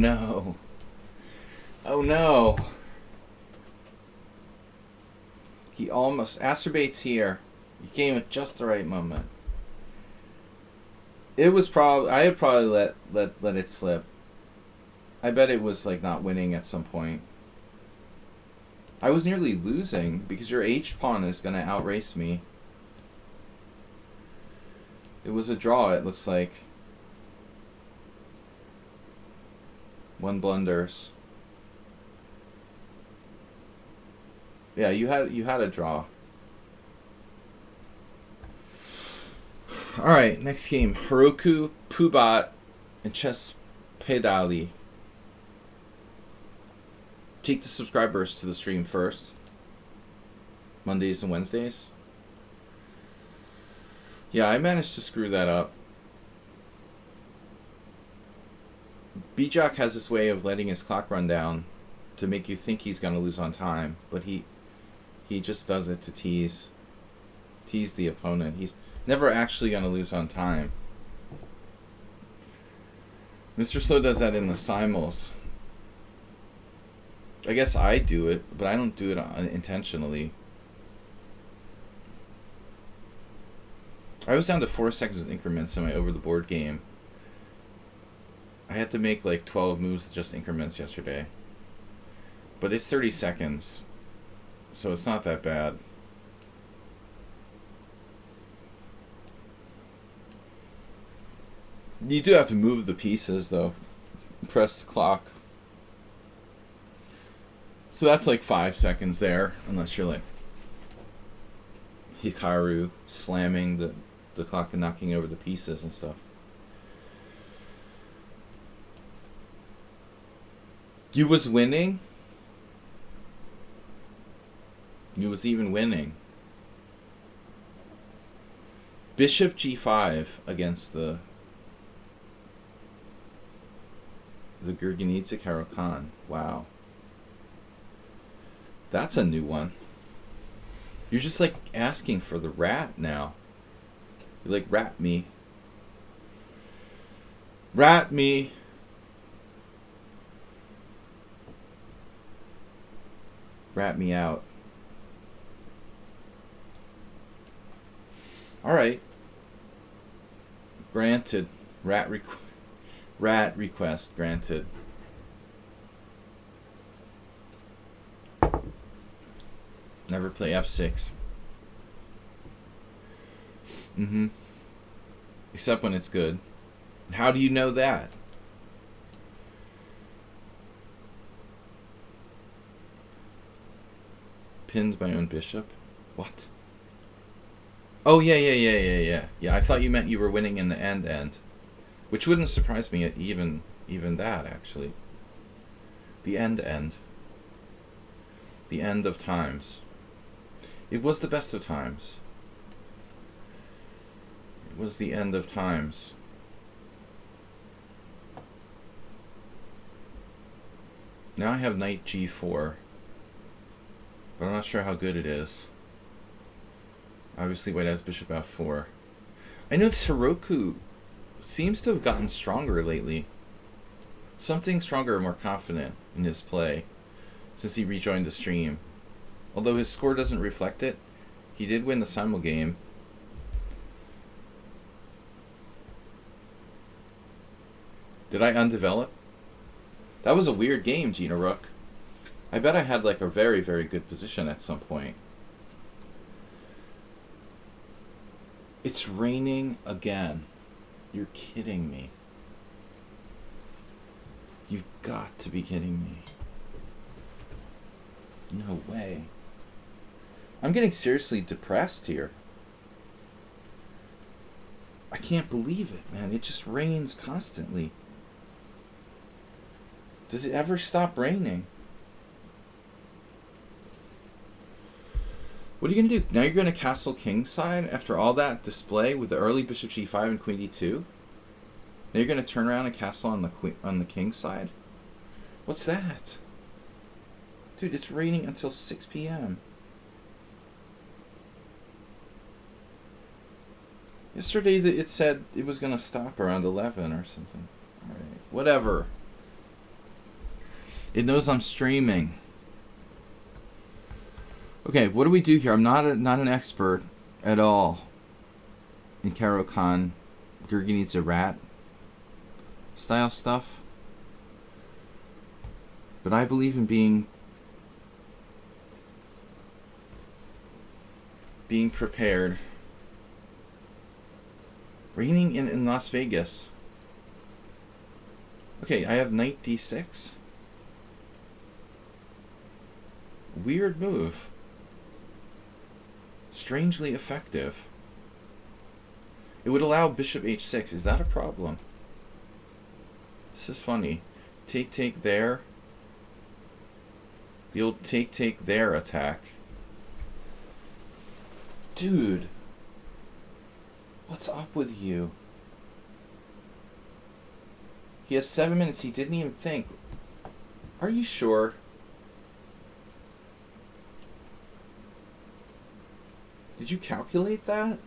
no. Oh no. He almost acerbates here. He came at just the right moment. It was probably I had probably let it slip. I bet it was like not winning at some point. I was nearly losing because your H pawn is gonna outrace me. It was a draw, it looks like. One blunders. Yeah, you had a draw. Alright, next game. Heroku, Pubat, and Chess Pedali. Take the subscribers to the stream first. Mondays and Wednesdays. Yeah, I managed to screw that up. Bijak has this way of letting his clock run down to make you think he's going to lose on time, but he just does it to tease the opponent. He's never actually going to lose on time. Mr. Slow does that in the simuls. I guess I do it, but I don't do it intentionally. I was down to 4 seconds with increments in my over the board game. I had to make like 12 moves with just increments yesterday. But it's 30 seconds, so it's not that bad. You do have to move the pieces though. Press the clock. So that's like 5 seconds there, unless you're like Hikaru slamming the clock and knocking over the pieces and stuff. You was winning? You was even winning. Bishop g5 against the Gurgenidze Karo-Kan. Wow. That's a new one. You're just like asking for the rat now. You're like, rat me. Rat me. Rat me out. Alright. Granted. Rat request granted. Never play f6. Except when it's good. How do you know that? Pinned my own bishop? What? Oh, yeah. Yeah, I thought you meant you were winning in the end. Which wouldn't surprise me at even that, actually. The end. The end of times. It was the best of times. It was the end of times. Now I have knight g4. But I'm not sure how good it is. Obviously white has bishop f4. I noticed Heroku seems to have gotten stronger lately. Something stronger and more confident in his play since he rejoined the stream. Although his score doesn't reflect it, he did win the simul game. Did I undevelop? That was a weird game, Gina Rook. I bet I had like a very, very good position at some point. It's raining again. You're kidding me. You've got to be kidding me. No way. I'm getting seriously depressed here. I can't believe it, man. It just rains constantly. Does it ever stop raining? What are you going to do? Now you're going to castle kingside after all that display with the early bishop g5 and queen d2? Now you're going to turn around and castle on the king side? What's that? Dude, it's raining until 6 p.m. Yesterday it said it was going to stop around 11 or something. Alright, whatever. It knows I'm streaming. Okay, what do we do here? I'm not an expert at all in Caro-Kann. Gurgi needs a rat style stuff. But I believe in being prepared. Raining in Las Vegas. Okay, I have knight d6. Weird move. Strangely effective. It would allow bishop h6. Is that a problem? This is funny. Take there. The old take there attack. Dude. What's up with you? He has 7 minutes. He didn't even think. Are you sure? Did you calculate that?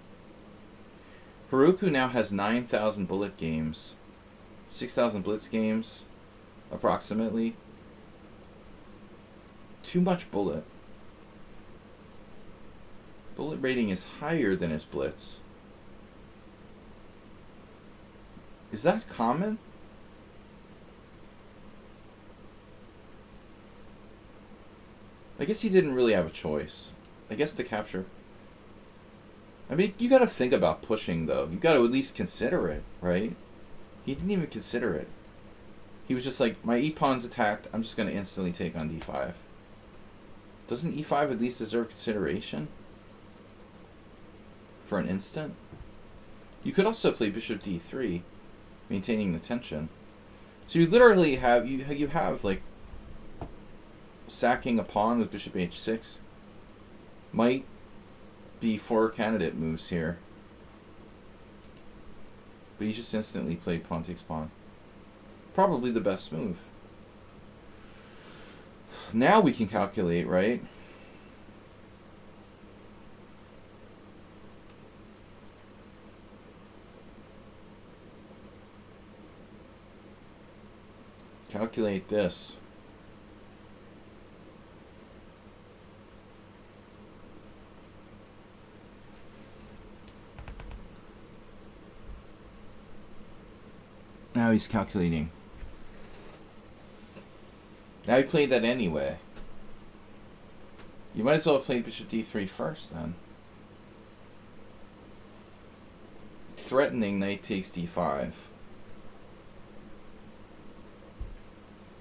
Heroku now has 9,000 bullet games. 6,000 blitz games. Approximately. Too much bullet. Bullet rating is higher than his blitz. Is that common? I guess he didn't really have a choice. I guess to capture. I mean, you gotta think about pushing, though. You gotta at least consider it, right? He didn't even consider it. He was just like, my e-pawn's attacked, I'm just gonna instantly take on d5. Doesn't e5 at least deserve consideration? For an instant? You could also play bishop d3, maintaining the tension. So you literally have, you have, like, sacking a pawn with bishop h6 might be 4 candidate moves here. But you just instantly played pawn takes pawn. Probably the best move. Now we can calculate, right? Calculate this. Now he's calculating. Now he played that anyway. You might as well have played bishop d3 first then. Threatening knight takes d5.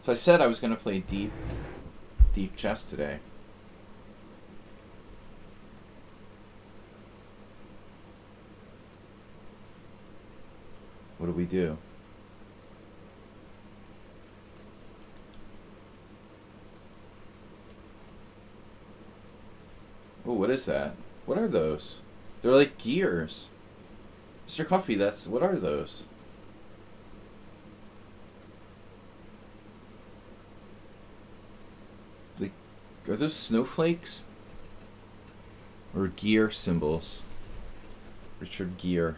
So I said I was going to play deep chess today. What do we do? Oh, what is that? What are those? They're like gears. Mr. Coffee, what are those? Like, are those snowflakes? Or gear symbols? Richard Gere.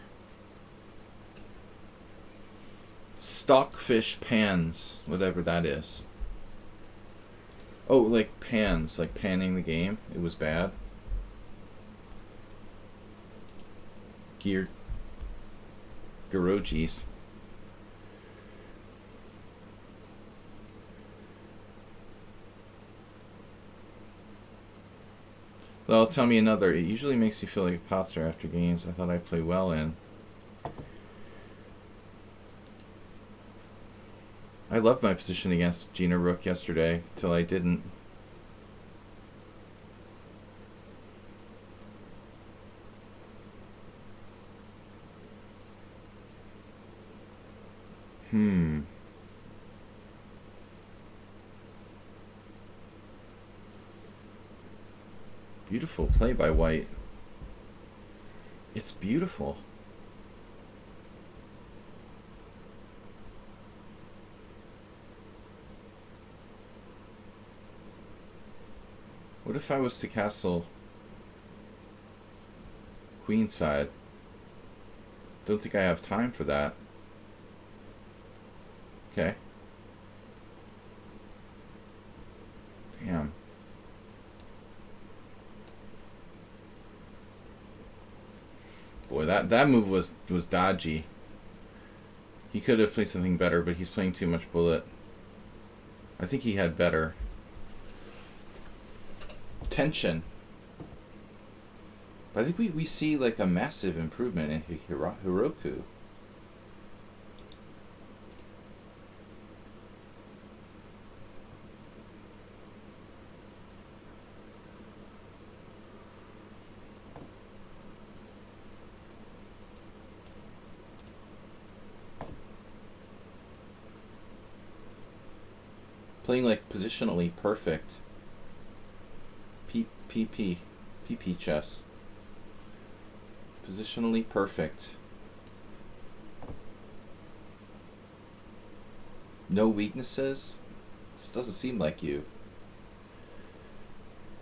Stockfish pans, whatever that is. Oh, like pans, like panning the game. It was bad. Garojis. Well, tell me another. It usually makes me feel like a potser after games I thought I'd play well in. I loved my position against Gina Rook yesterday, till I didn't. Beautiful play by White. It's beautiful. What if I was to castle queenside? Don't think I have time for that. Okay. Damn. Boy, that move was dodgy. He could have played something better, but he's playing too much bullet. I think he had better. Tension. But I think we see like a massive improvement in Hiroku. Playing like positionally perfect. PP chess. Positionally perfect. No weaknesses? This doesn't seem like you.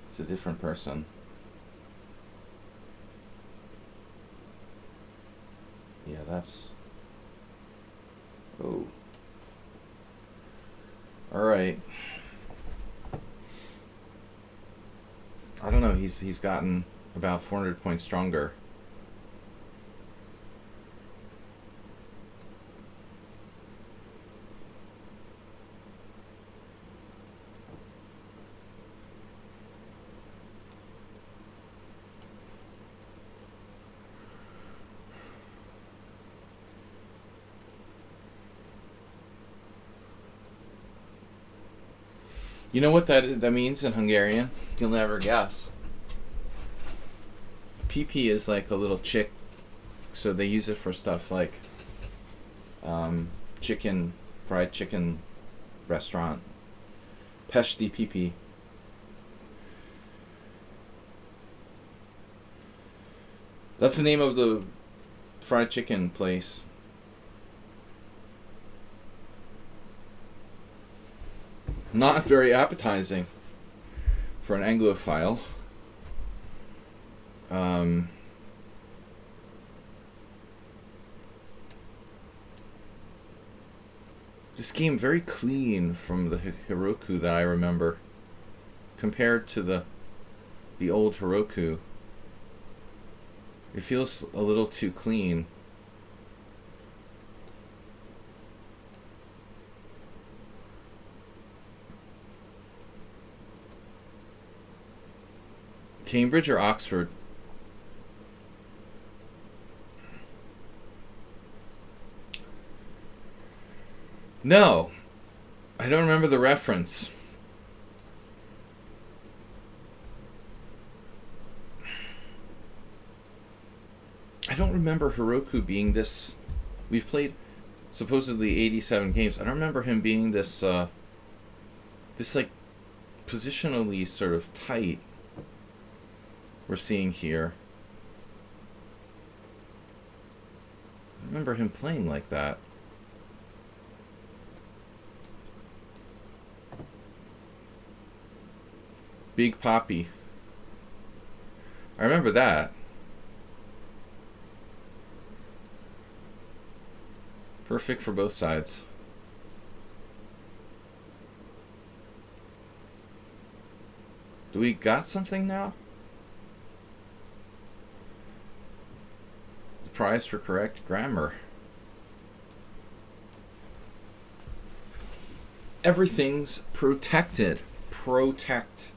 It's a different person. Yeah, that's... Oh. Alright. I don't know, he's gotten about 400 points stronger. You know what that means in Hungarian? You'll never guess. PP is like a little chick, so they use it for stuff like fried chicken restaurant. Peshti PP. That's the name of the fried chicken place. Not very appetizing for an Anglophile. This game very clean from the Hiroku that I remember, compared to the old Hiroku. It feels a little too clean. Cambridge or Oxford? No. I don't remember the reference. I don't remember Hiroku being this... We've played supposedly 87 games. I don't remember him being this, this like, positionally sort of tight. We're seeing here. I remember him playing like that. Big Poppy. I remember that. Perfect for both sides. Do we got something now? Prize for correct grammar. Everything's protected. Protect.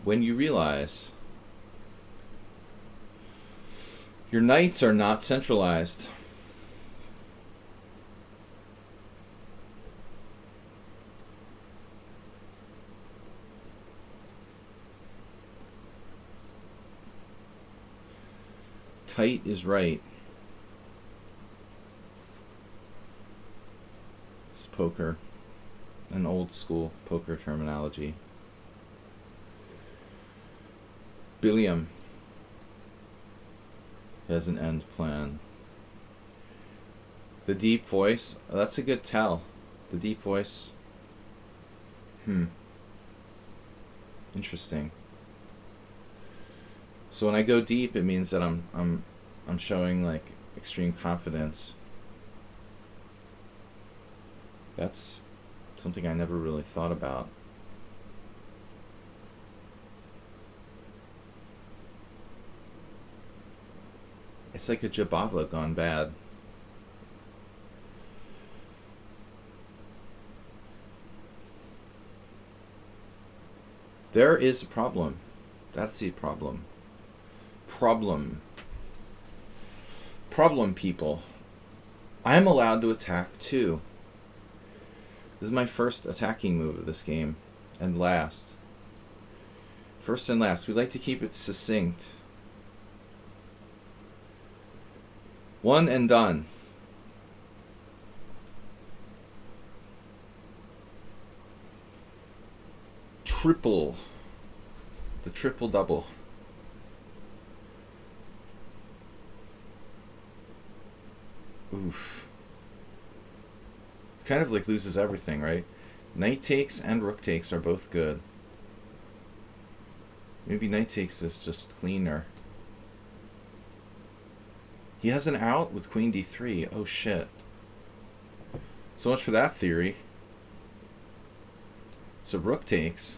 When you realize your knights are not centralized. Tight is right. It's poker. An old school poker terminology. Billiam has an end plan. The deep voice, that's a good tell. The deep voice. Interesting. So when I go deep, it means that I'm showing like extreme confidence. That's something I never really thought about. It's like a Jabava gone bad. There is a problem. That's the problem. Problem, people. I'm allowed to attack too. This is my first attacking move of this game. And last. First and last. We like to keep it succinct. One and done. Triple. The triple double. Oof. Kind of like loses everything, right? Knight takes and rook takes are both good. Maybe knight takes is just cleaner. He has an out with queen d3. Oh shit. So much for that theory. So rook takes.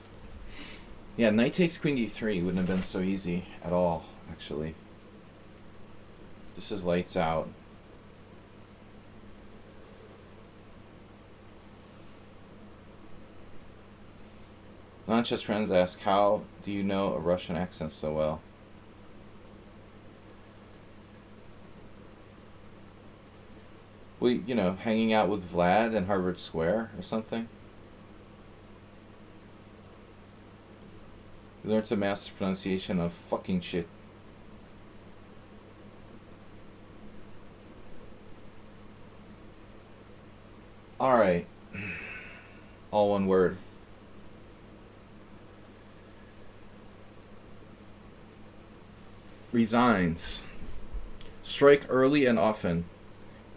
Yeah, knight takes queen d3 wouldn't have been so easy at all, actually. This is lights out. Non-chess friends ask, how do you know a Russian accent so well? Well, you know, hanging out with Vlad in Harvard Square or something? You learned to master pronunciation of fucking shit. Alright. All one word. Resigns. Strike early and often.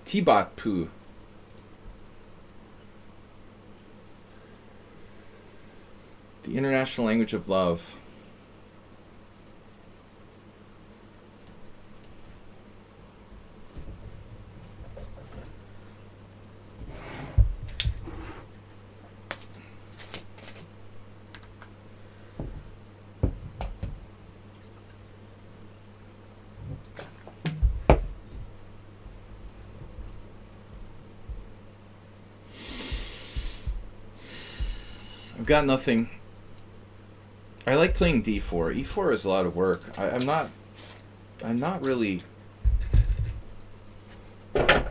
Tibat poo. The international language of love. I've got nothing. I like playing d4. e4 is a lot of work. I'm not really. I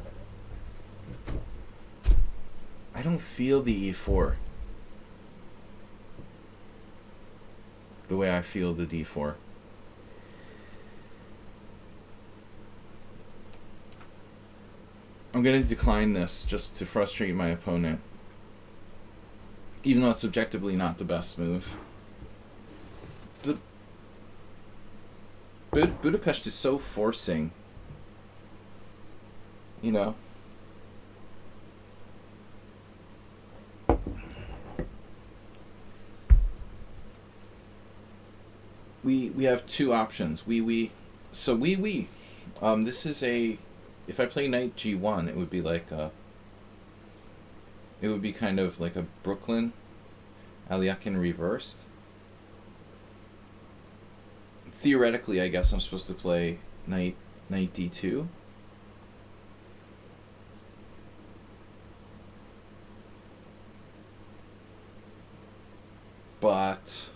don't feel the e4 the way I feel the d4. I'm going to decline this just to frustrate my opponent. Even though it's objectively not the best move. The Budapest is so forcing. You know. We have two options. This is a. If I play knight g1, it would be like a. It would be kind of like a Brooklyn Aliakin reversed. Theoretically, I guess I'm supposed to play knight d2. But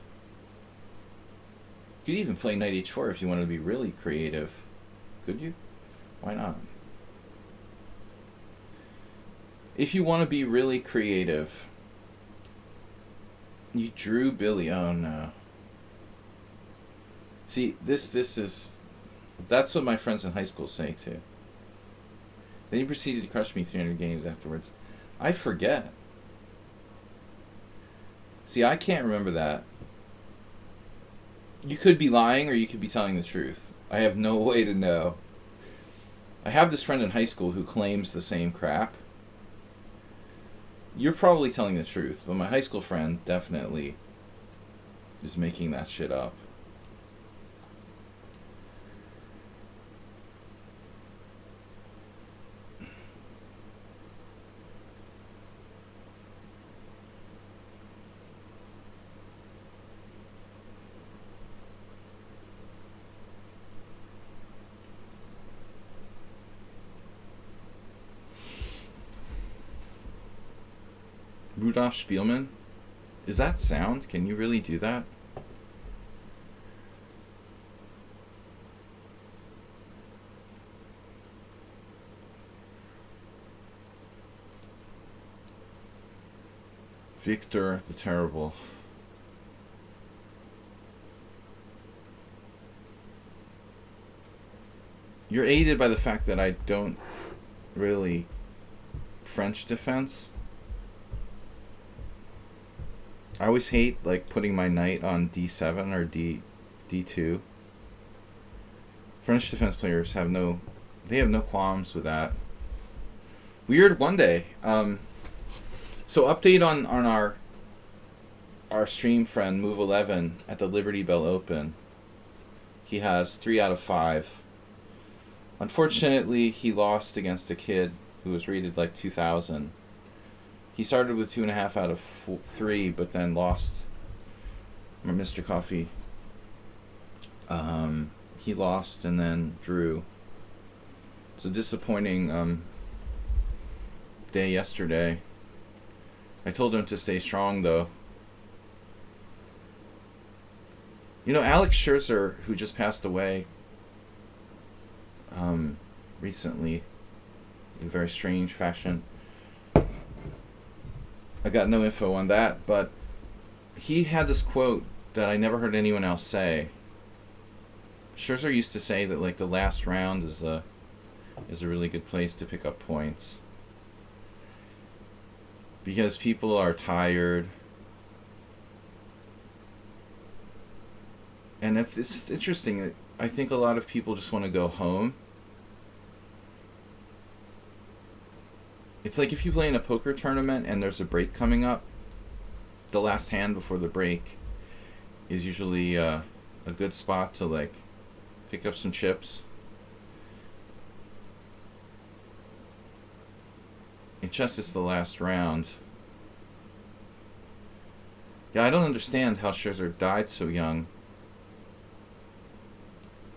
you could even play knight h4 if you wanted to be really creative. Could you? Why not? If you want to be really creative, you drew Billy. Oh no. See, this is. That's what my friends in high school say too. Then he proceeded to crush me 300 games afterwards. I forget. See, I can't remember that. You could be lying or you could be telling the truth. I have no way to know. I have this friend in high school who claims the same crap. You're probably telling the truth, but my high school friend definitely is making that shit up. Rudolph Spielman? Is that sound? Can you really do that? Victor the Terrible. You're aided by the fact that I don't really French defense. I always hate like putting my knight on d7 or d2. French defense players have no qualms with that. Weird one day. So update on our stream friend Move 11 at the Liberty Bell Open. He has 3 out of 5. Unfortunately, he lost against a kid who was rated like 2,000. He started with 2.5 out of 3, but then lost. Mr. Coffee. He lost and then drew. It's a disappointing day yesterday. I told him to stay strong, though. You know, Alex Scherzer, who just passed away recently in a very strange fashion. I got no info on that, but he had this quote that I never heard anyone else say. Scherzer used to say that like the last round is a really good place to pick up points because people are tired. And it's interesting. I think a lot of people just want to go home. It's like if you play in a poker tournament and there's a break coming up, the last hand before the break is usually a good spot to like pick up some chips. In chess, it's the last round. Yeah, I don't understand how Scherzer died so young.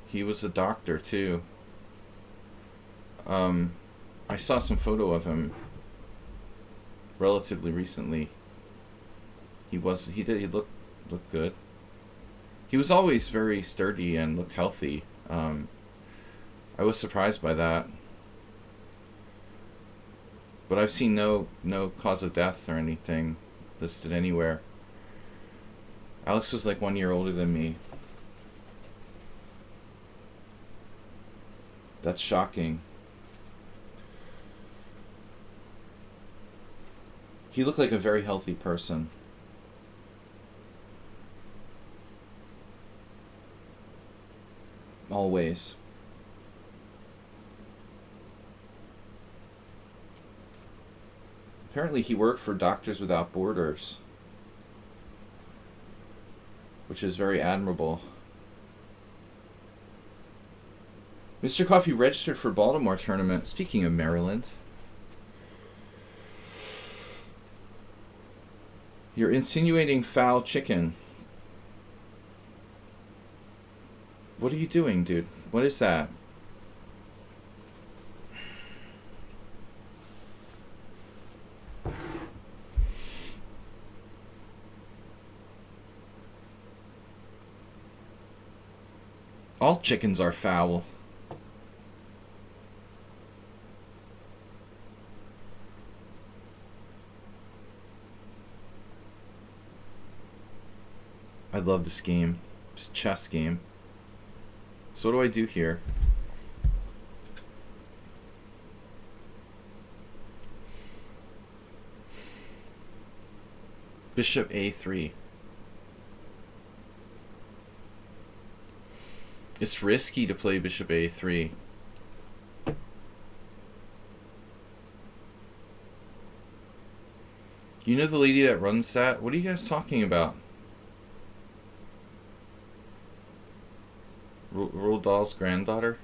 He was a doctor too. I saw some photo of him relatively recently. He looked good. He was always very sturdy and looked healthy. I was surprised by that. But I've seen no cause of death or anything listed anywhere. Alex was like 1 year older than me. That's shocking. He looked like a very healthy person. Always. Apparently he worked for Doctors Without Borders, which is very admirable. Mr. Coffee registered for Baltimore tournament. Speaking of Maryland. You're insinuating foul chicken. What are you doing, dude? What is that? All chickens are foul. I love this game. It's a chess game. So what do I do here? Bishop A3. It's risky to play Bishop A3. You know the lady that runs that? What are you guys talking about? Roald Dahl's granddaughter?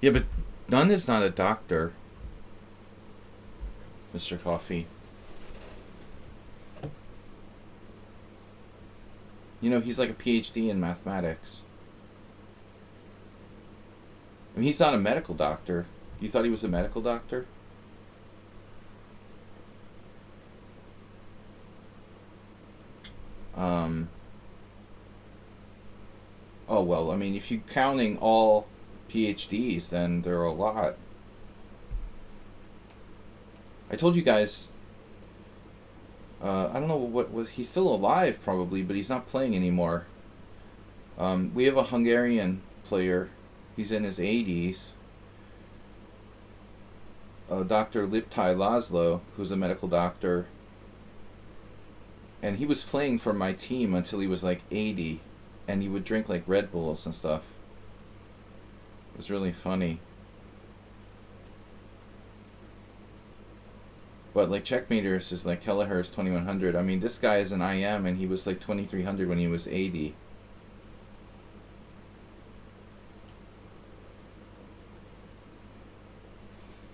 Yeah, but Dunn is not a doctor, Mr. Coffee. You know, he's like a PhD in mathematics. I mean, he's not a medical doctor. You thought he was a medical doctor? Oh, well, I mean, if you're counting all PhDs, then there are a lot. I told you guys, I don't know what he's still alive probably, but he's not playing anymore. We have a Hungarian player. He's in his 80s. Dr. Liptai Laszlo, who's a medical doctor. And he was playing for my team until he was like 80. And he would drink like Red Bulls and stuff. It was really funny. But like Checkmaters is like Kelleher's 2100. I mean, this guy is an IM and he was like 2300 when he was 80.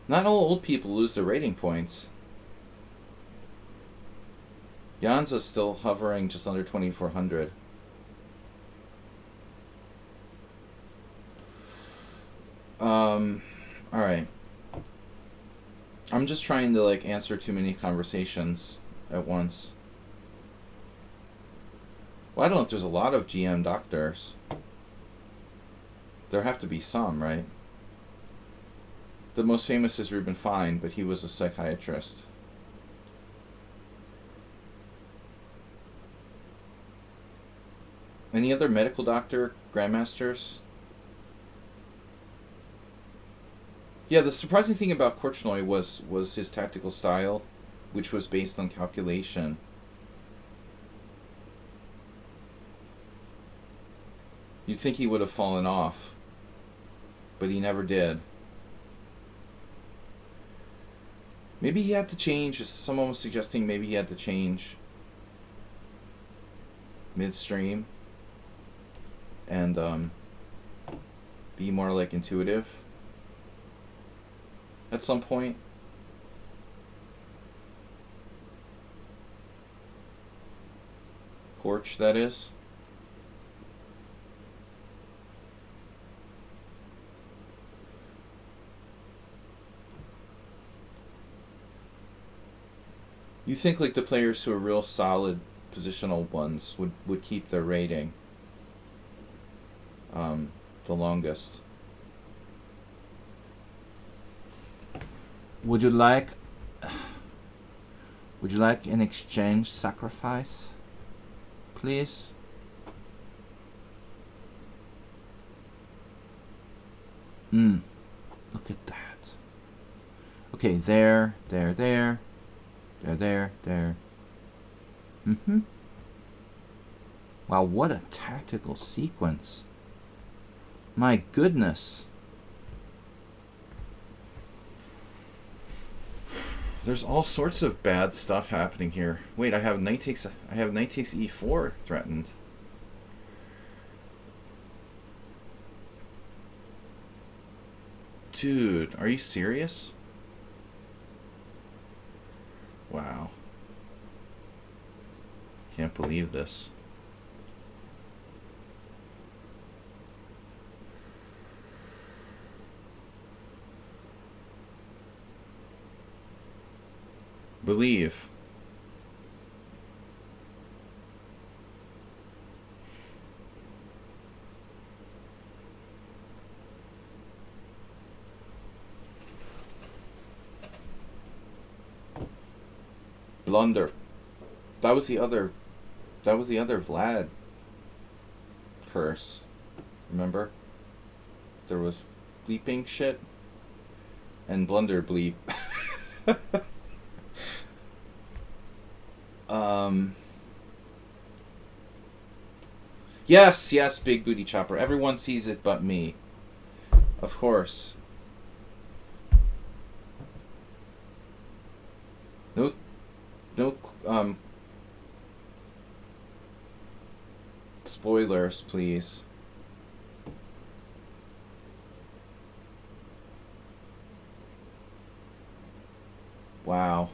Not all old people lose their rating points. Janza's still hovering just under 2400. Alright. I'm just trying to like answer too many conversations at once. Well, I don't know if there's a lot of GM doctors. There have to be some, right? The most famous is Reuben Fine, but he was a psychiatrist. Any other medical doctor grandmasters? Yeah, the surprising thing about Korchnoi was his tactical style, which was based on calculation. You'd think he would have fallen off, but he never did. Maybe he had to change. Someone was suggesting maybe he had to change midstream and be more like intuitive at some point. Korch, that is. You think like the players who are real solid positional ones would keep their rating the longest. Would you like an exchange sacrifice, please? Look at that. Okay, there. There. Wow, what a tactical sequence. My goodness. There's all sorts of bad stuff happening here. Wait, I have knight takes e4 threatened. Dude, are you serious? Wow. Can't believe this. Believe. Blunder. That was the other Vlad curse. Remember? There was bleeping shit and blunder bleep. Yes, big booty chopper. Everyone sees it but me. Of course. No, spoilers, please. Wow.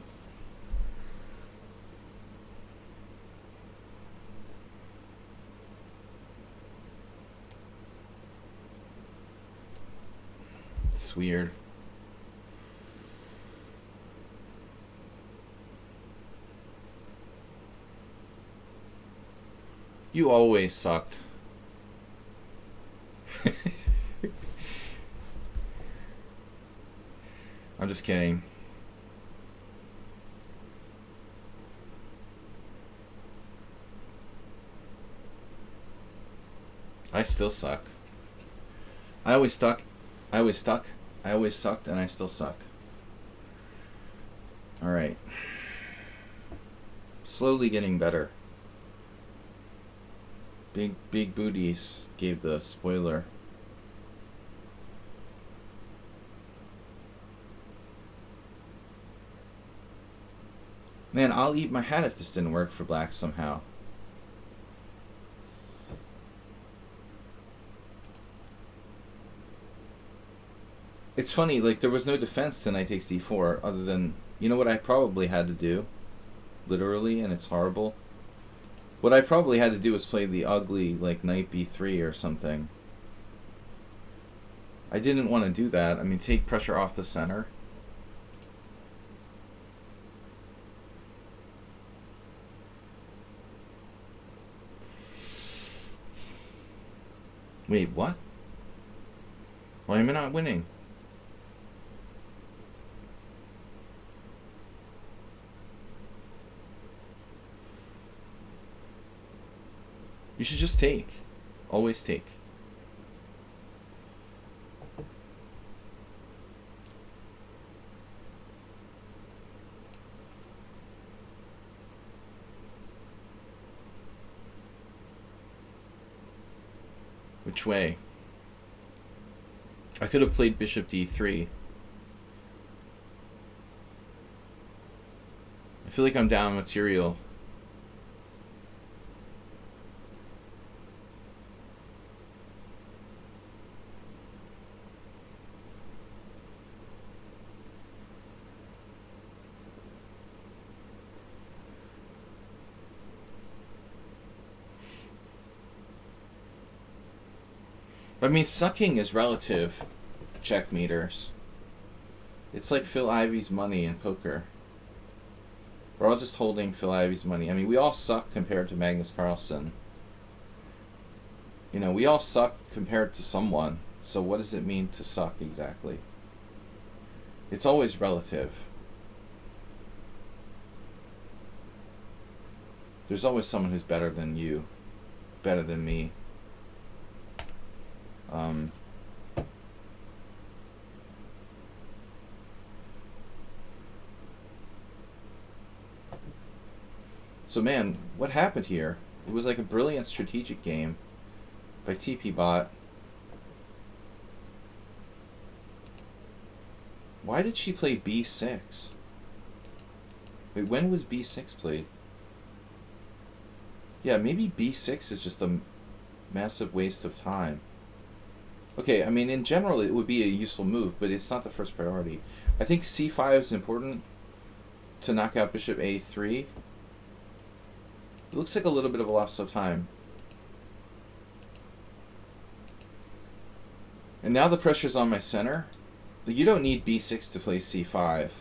It's weird. You always sucked. I'm just kidding. I still suck. I always stuck. I always stuck. I always sucked, and I still suck. Alright. Slowly getting better. Big booties gave the spoiler. Man, I'll eat my hat if this didn't work for black somehow. It's funny, like, there was no defense to knight takes d4 other than, you know what I probably had to do? Literally, and it's horrible. What I probably had to do was play the ugly, like, knight b3 or something. I didn't want to do that. I mean, take pressure off the center. Wait, what? Why am I not winning? You should just take. Always take. Which way? I could have played bishop d3. I feel like I'm down material. I mean, sucking is relative, check meters. It's like Phil Ivey's money in poker. We're all just holding Phil Ivey's money. I mean, we all suck compared to Magnus Carlsen. You know, we all suck compared to someone. So what does it mean to suck exactly? It's always relative. There's always someone who's better than you, better than me. So man, what happened here? It was like a brilliant strategic game by TP Bot. Why did she play b6? Wait, when was b6 played? Yeah, maybe b6 is just a massive waste of time. Okay, I mean, in general, it would be a useful move, but it's not the first priority. I think c5 is important to knock out bishop a3. It looks like a little bit of a loss of time. And now the pressure's on my center. You don't need b6 to play c5.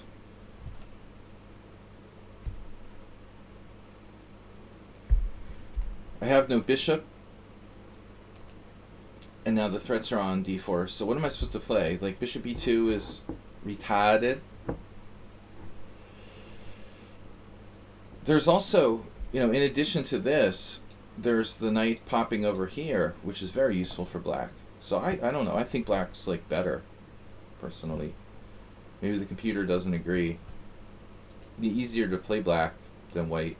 I have no bishop. And now the threats are on d4. So what am I supposed to play? Like, bishop e2 is retarded. There's also, you know, in addition to this, there's the knight popping over here, which is very useful for black. So I don't know. I think black's, like, better, personally. Maybe the computer doesn't agree. It'd be easier to play black than white.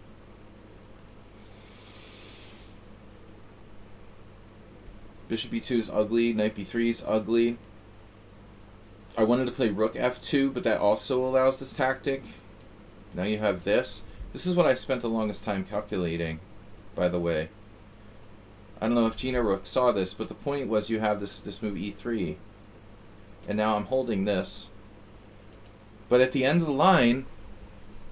Bishop e2 is ugly. Knight b3 is ugly. I wanted to play rook f2, but that also allows this tactic. Now you have this. This is what I spent the longest time calculating, by the way. I don't know if Gina Rook saw this, but the point was you have this move e3. And now I'm holding this. But at the end of the line,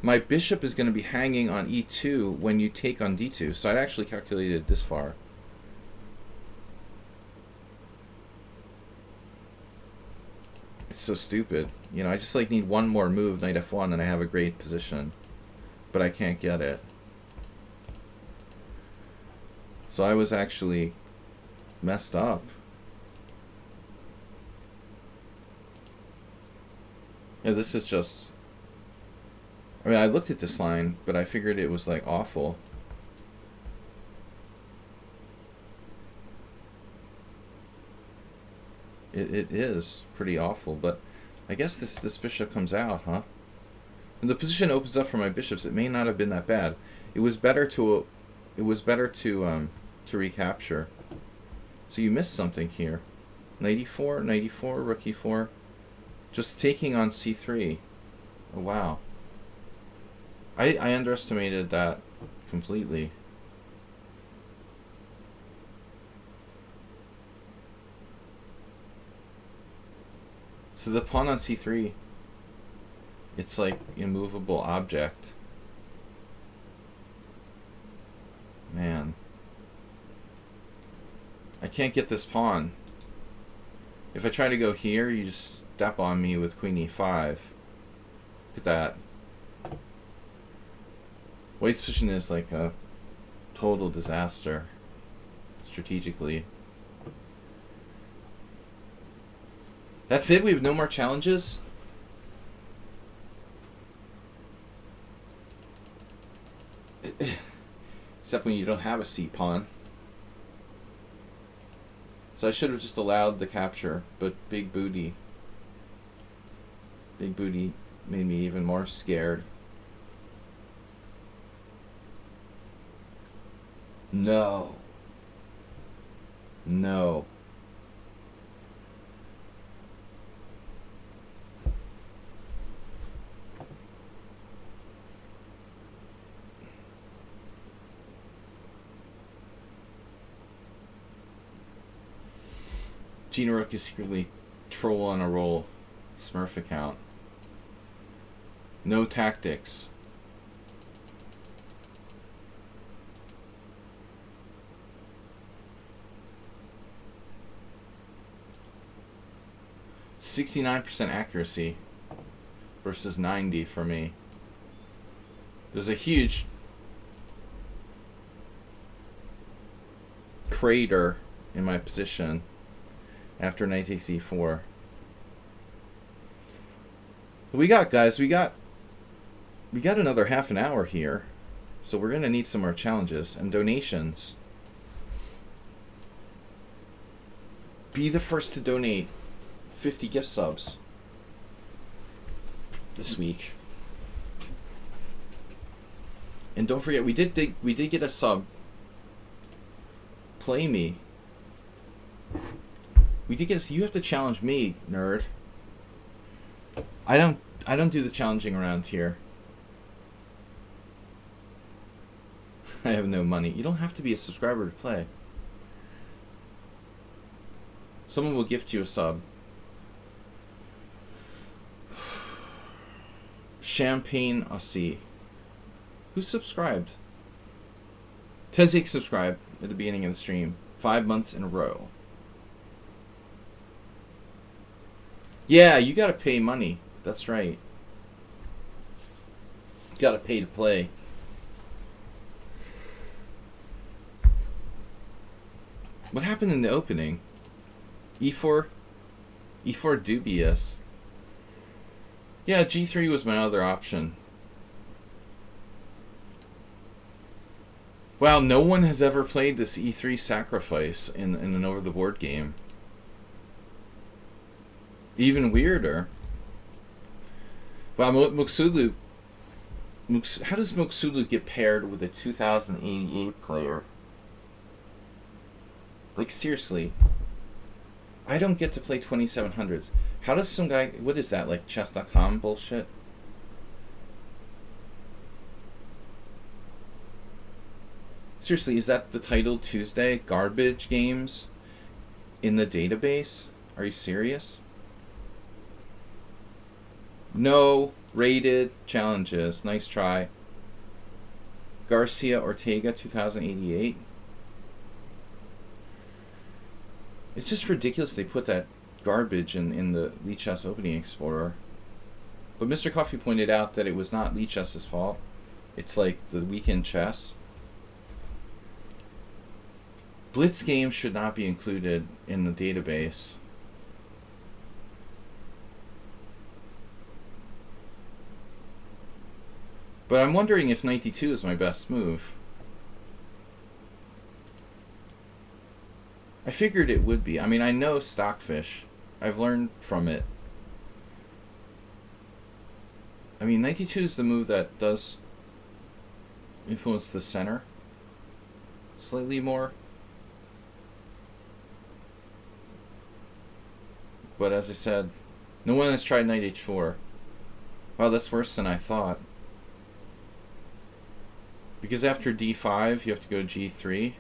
my bishop is going to be hanging on e2 when you take on d2. So I'd actually calculated this far. It's so stupid. You know, I just like need one more move, knight f1, and I have a great position. But I can't get it. So I was actually messed up. Yeah, this is just... I mean, I looked at this line, but I figured it was, like, awful. It is pretty awful, but I guess this bishop comes out, huh? And the position opens up for my bishops. It may not have been that bad. It was better to recapture. So you missed something here. Knight e4, knight e4, rook e4. Just taking on c3. Oh, wow. I underestimated that completely. So the pawn on c3, it's like immovable object. Man. I can't get this pawn. If I try to go here, you just step on me with queen e5. Look at that. White's position is like a total disaster strategically. That's it? We have no more challenges? Except when you don't have a c-pawn. So I should have just allowed the capture, but big booty. Big booty made me even more scared. No. No. Gina Rook is secretly troll on a roll. Smurf account. No tactics. .69% accuracy versus 90 for me. There's a huge crater in my position after knight takes e4. We got, guys, we got another half an hour here, so we're gonna need some more challenges and donations. Be the first to donate 50 gift subs this week. And don't forget, we did get a sub. Play me. We did get a, you have to challenge me, nerd. I don't do the challenging around here. I have no money. You don't have to be a subscriber to play. Someone will gift you a sub. Champagne Aussie. Who subscribed? Tezik subscribed at the beginning of the stream. 5 months in a row. Yeah, you gotta pay money. That's right. You gotta pay to play. What happened in the opening? E4? E4 dubious. Yeah, G3 was my other option. Wow, no one has ever played this E3 sacrifice in an over-the-board game. Even weirder. Wow, Muxulu. How does Muxulu get paired with a 2088 player? Like, seriously. I don't get to play 2700s. How does some guy... What is that, like chess.com bullshit? Seriously, is that the title Tuesday? Garbage games in the database? Are you serious? No rated challenges. Nice try. Garcia Ortega 2088. It's just ridiculous they put that garbage in the lichess opening explorer. But Mr. Coffee pointed out that it was not lichess's fault. It's like the weekend chess. Blitz games should not be included in the database. But I'm wondering if 92 is my best move. I figured it would be. I mean, I know Stockfish. I've learned from it. I mean, 92 is the move that does influence the center slightly more. But as I said, no one has tried knight h4. Wow, that's worse than I thought. Because after d5, you have to go to g3.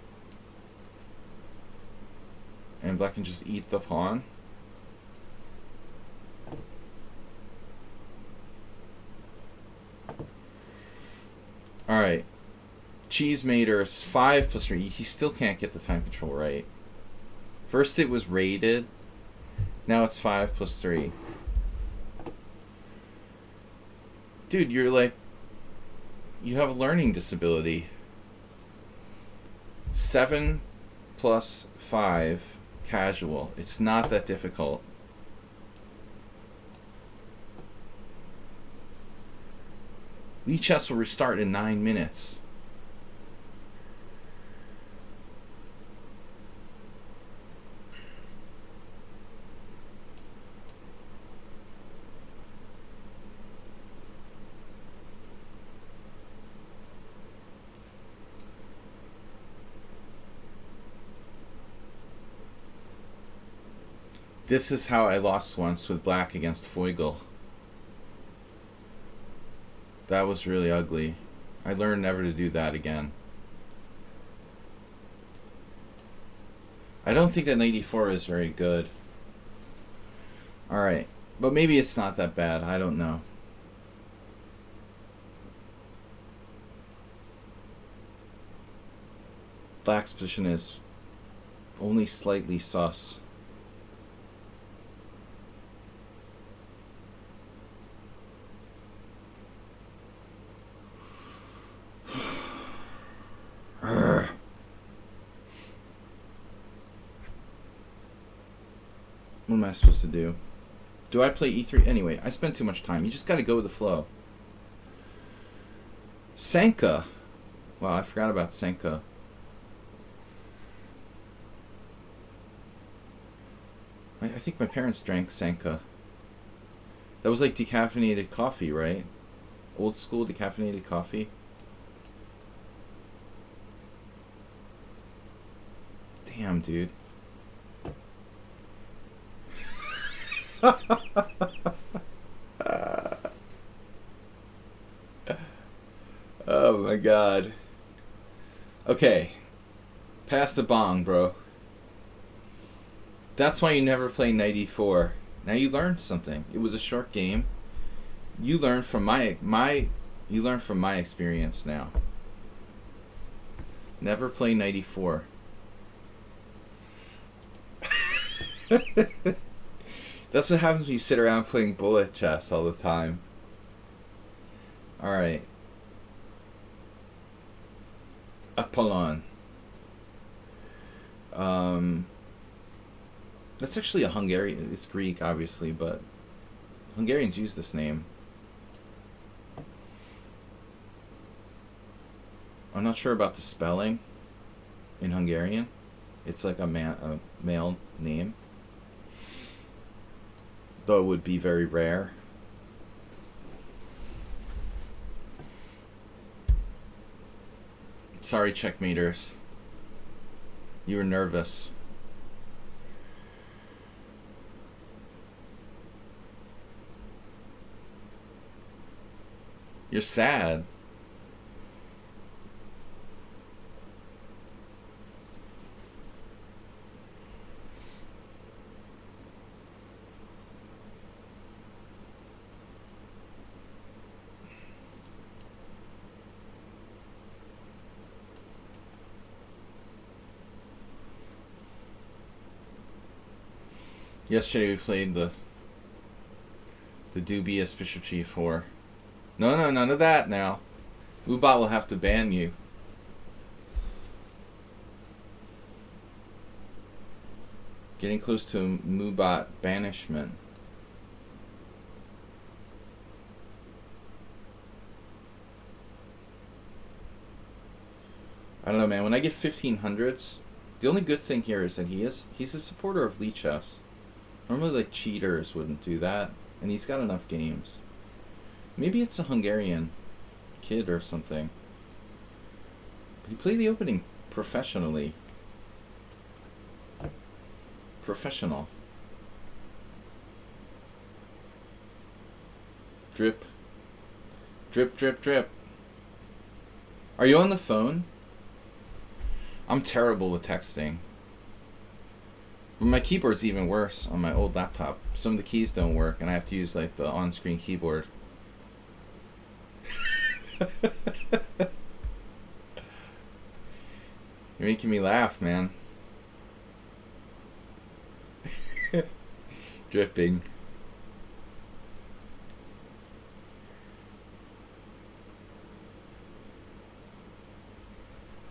And black can just eat the pawn. Alright. Cheese Maters 5 plus 3. He still can't get the time control right. First it was rated. Now it's 5 plus 3. Dude, you're like... You have a learning disability. 7 plus 5 casual. It's not that difficult. Lichess will restart in 9 minutes. This is how I lost once with black against Feugl. That was really ugly. I learned never to do that again. I don't think that 94 is very good. Alright. But maybe it's not that bad. I don't know. Black's position is only slightly sus. What am I supposed to do? Do I play e3? Anyway, I spent too much time. You just gotta go with the flow. Senka. Wow, I forgot about Senka. I think my parents drank Senka. That was like decaffeinated coffee, right? Old school decaffeinated coffee. Damn, dude. Oh my god. Okay. Pass the bong, bro. That's why you never play 94. Now you learned something. It was a short game. You learned from my experience now. Never play 94. That's what happens when you sit around playing bullet chess all the time. Alright. Apollon. That's actually a Hungarian. It's Greek, obviously, but Hungarians use this name. I'm not sure about the spelling in Hungarian. It's like a male name. Though it would be very rare. Sorry, checkmaters. You were nervous. You're sad. Yesterday we played the dubious Bishop G4. No, none of that now. Ubot will have to ban you. Getting close to Mubot banishment. I don't know, man. When I get 1500s, the only good thing here is that he's a supporter of lichess. Normally, like, cheaters wouldn't do that, and he's got enough games. Maybe it's a Hungarian kid or something. But he played the opening professionally. Professional. Drip. Drip, drip, drip. Are you on the phone? I'm terrible with texting. But my keyboard's even worse on my old laptop. Some of the keys don't work, and I have to use like the on-screen keyboard. You're making me laugh, man. Dripping.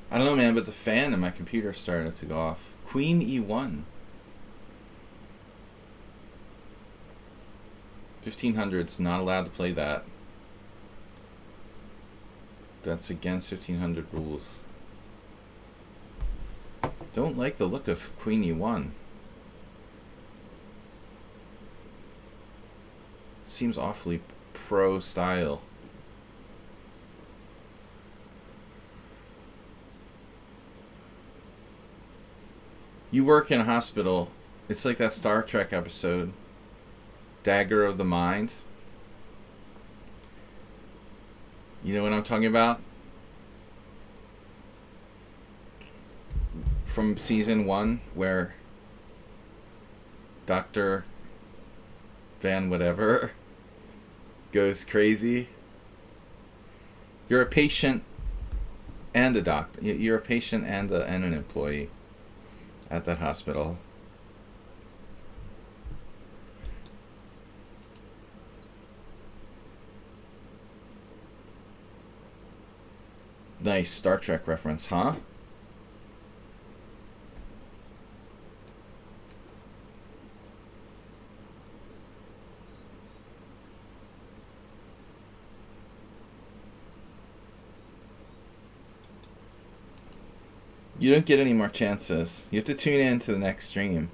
I don't know, man, but the fan in my computer started to go off. Queen E1. 1500's not allowed to play that. That's against 1500 rules. Don't like the look of Queen E1. Seems awfully pro style. You work in a hospital. It's like that Star Trek episode, Dagger of the Mind. You know what I'm talking about? From season 1, where Dr. Van whatever goes crazy. You're a patient and a doctor. You're a patient and an employee at that hospital. Nice Star Trek reference, huh? You don't get any more chances. You have to tune in to the next stream.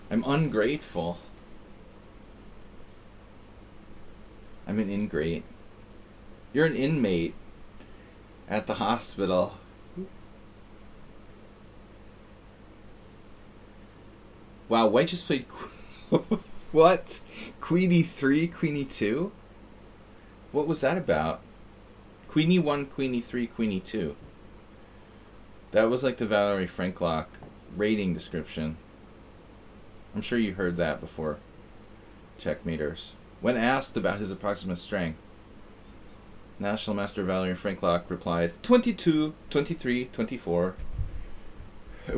I'm ungrateful. I'm an ingrate. You're an inmate at the hospital. Wow, White just played... What? Queen E3, Queen E2? What was that about? Queen E1, Queen E3, Queen E2. That was like the Valerie Franklock rating description. I'm sure you heard that before. Checkmaters. When asked about his approximate strength, National Master Valerie Franklock replied, 22, 23, 24.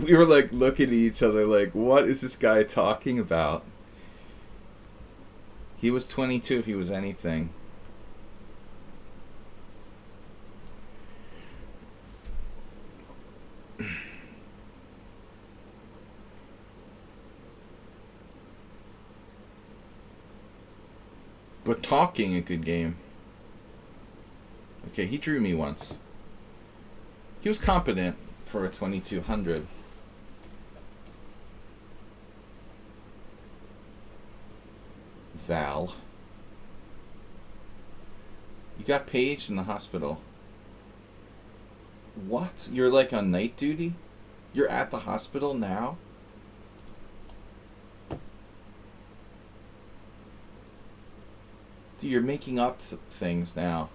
We were like looking at each other like, what is this guy talking about? He was 22 if he was anything. But talking a good game. Okay, he drew me once. He was competent for a 2200. Val. You got paged in the hospital. What? You're like on night duty? You're at the hospital now? Dude, you're making up things now.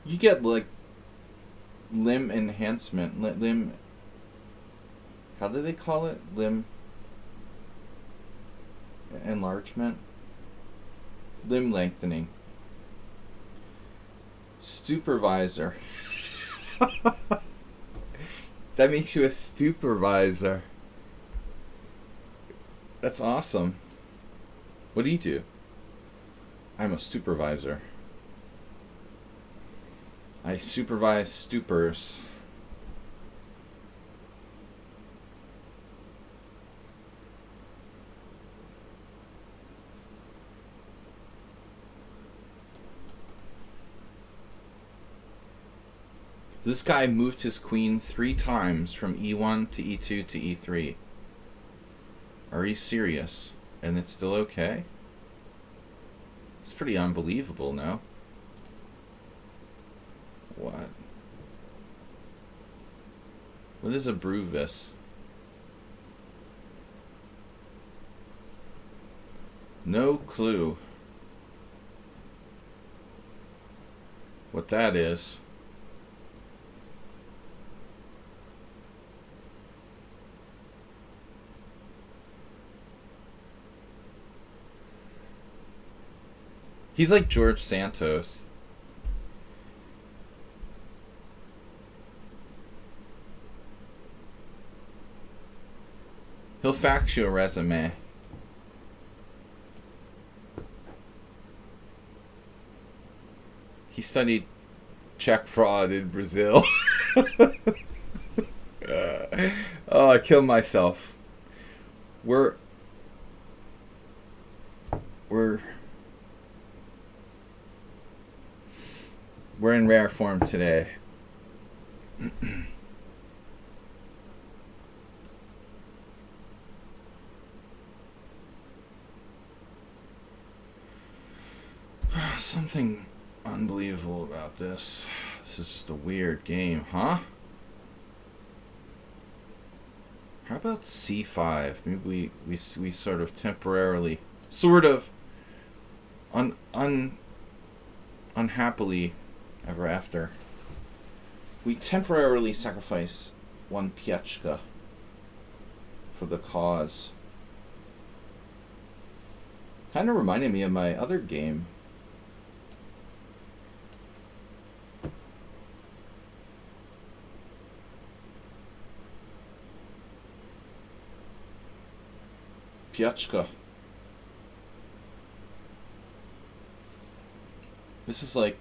You get like limb enhancement, limb. How do they call it? Limb enlargement, limb lengthening. Supervisor. That makes you a supervisor. That's awesome. What do you do? I'm a supervisor. I supervise stupors. This guy moved his queen 3 times from e1 to e2 to e3. Are you serious? And it's still okay? It's pretty unbelievable, no? What? What is a bruvis? No clue what that is. He's like George Santos. He'll fax you a resume. He studied check fraud in Brazil. Oh, I killed myself. We're in rare form today. Something unbelievable about this. This is just a weird game, huh? How about c5? Maybe we sort of temporarily, unhappily ever after, we temporarily sacrifice one piechka for the cause. Kind of reminded me of my other game. Piechka. This is like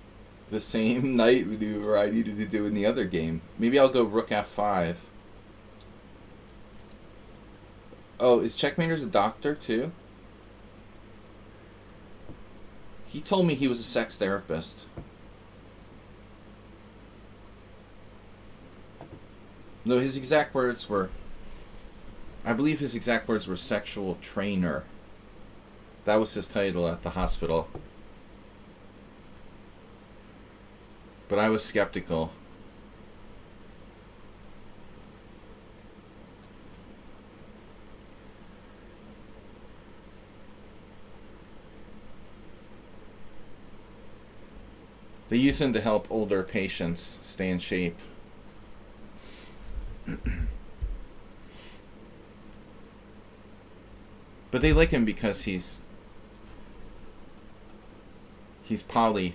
the same knight maneuver I needed to do in the other game. Maybe I'll go rook f5. Oh, is Checkmater's a doctor too? He told me he was a sex therapist. No, his exact words were... I believe his exact words were sexual trainer. That was his title at the hospital. But I was skeptical. They use him to help older patients stay in shape. But they like him because he's poly.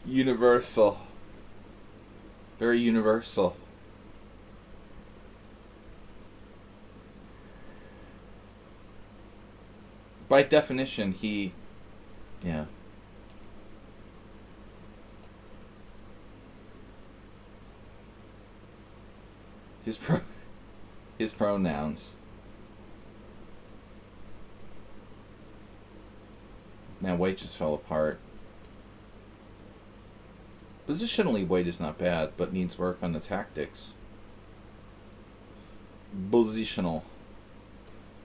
Universal. Very universal. By definition, yeah. His pronouns. Man, white just fell apart. Positionally, white is not bad, but needs work on the tactics. Positional.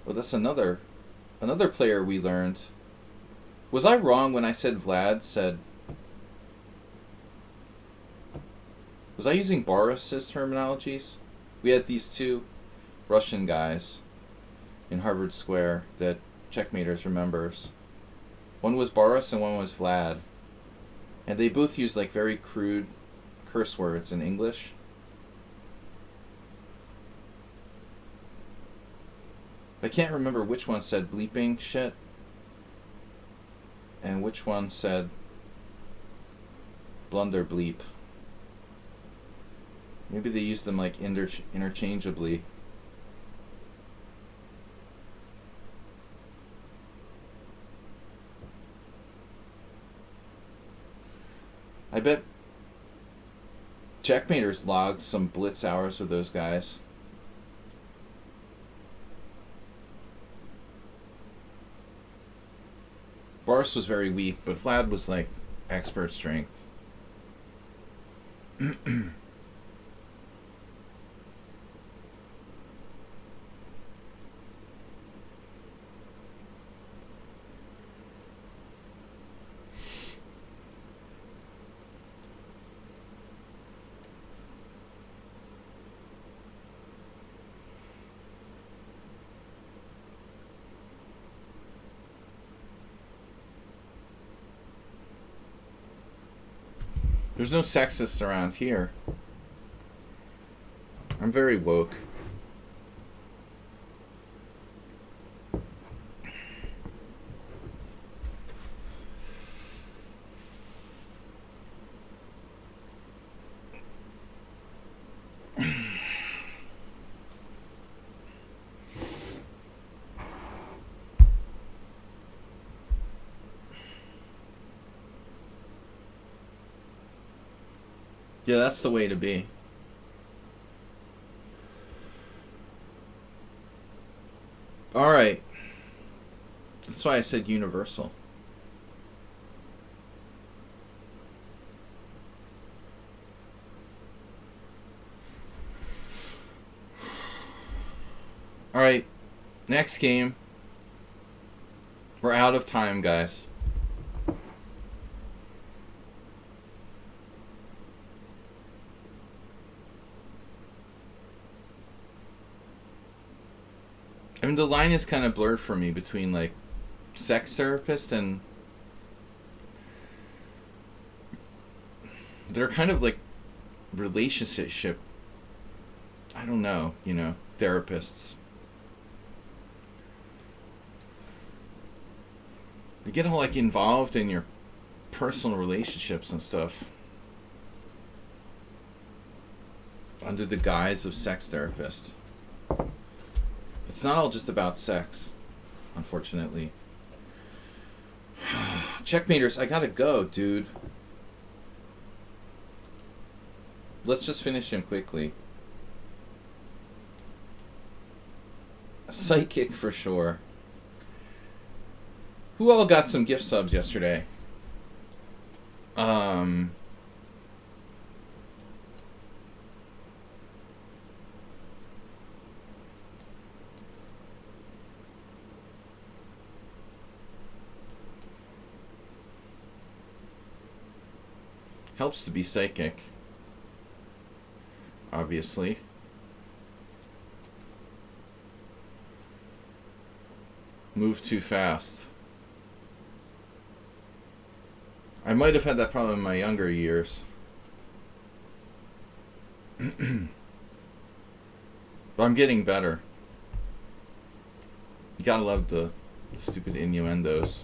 Well, that's another player we learned. Was I wrong when I said Vlad said... Was I using Boris's terminologies? We had these 2 Russian guys in Harvard Square that Checkmaters remembers. One was Boris and one was Vlad. And they both used like very crude curse words in English. I can't remember which one said bleeping shit and which one said blunder bleep. Maybe they used them like interchangeably. I bet Checkmaters logged some blitz hours with those guys. Boris was very weak, but Vlad was like expert strength. There's no sexists around here. I'm very woke. Yeah, that's the way to be. Alright. That's why I said universal. Alright. Next game. We're out of time, guys. I mean, the line is kind of blurred for me between, like, sex therapist and... They're kind of, like, relationship... I don't know, you know, therapists. They get all, like, involved in your personal relationships and stuff. Under the guise of sex therapist. It's not all just about sex, unfortunately. Checkmaters, I gotta go, dude. Let's just finish him quickly. Psychic for sure. Who all got some gift subs yesterday? Helps to be psychic. Obviously. Move too fast. I might have had that problem in my younger years. But I'm getting better. You gotta love the stupid innuendos.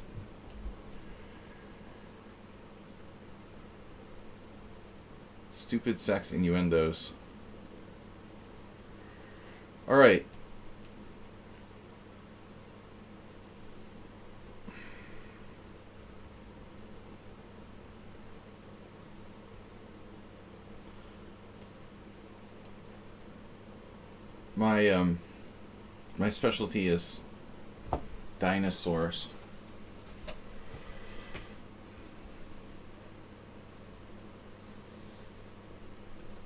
Stupid sex innuendos. Alright. My specialty is dinosaurs.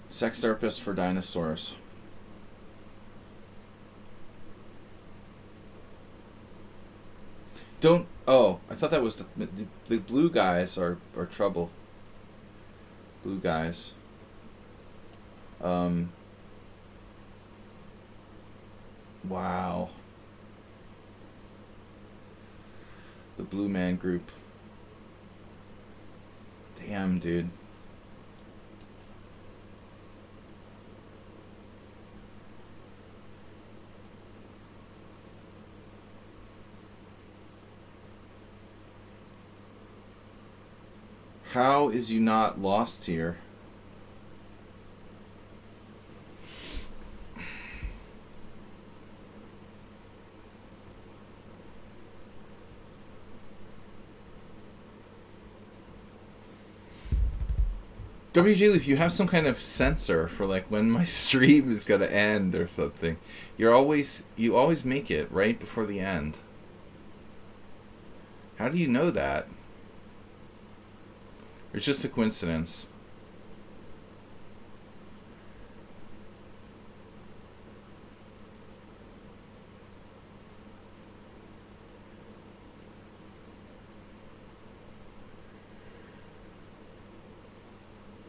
Sex therapist for dinosaurs. Don't... Oh, I thought that was the blue guys are trouble. Blue guys. Wow. The Blue Man Group. Damn, dude. How is you not lost here? WG, if you have some kind of sensor for like when my stream is gonna end or something, you always make it right before the end. How do you know that? It's just a coincidence.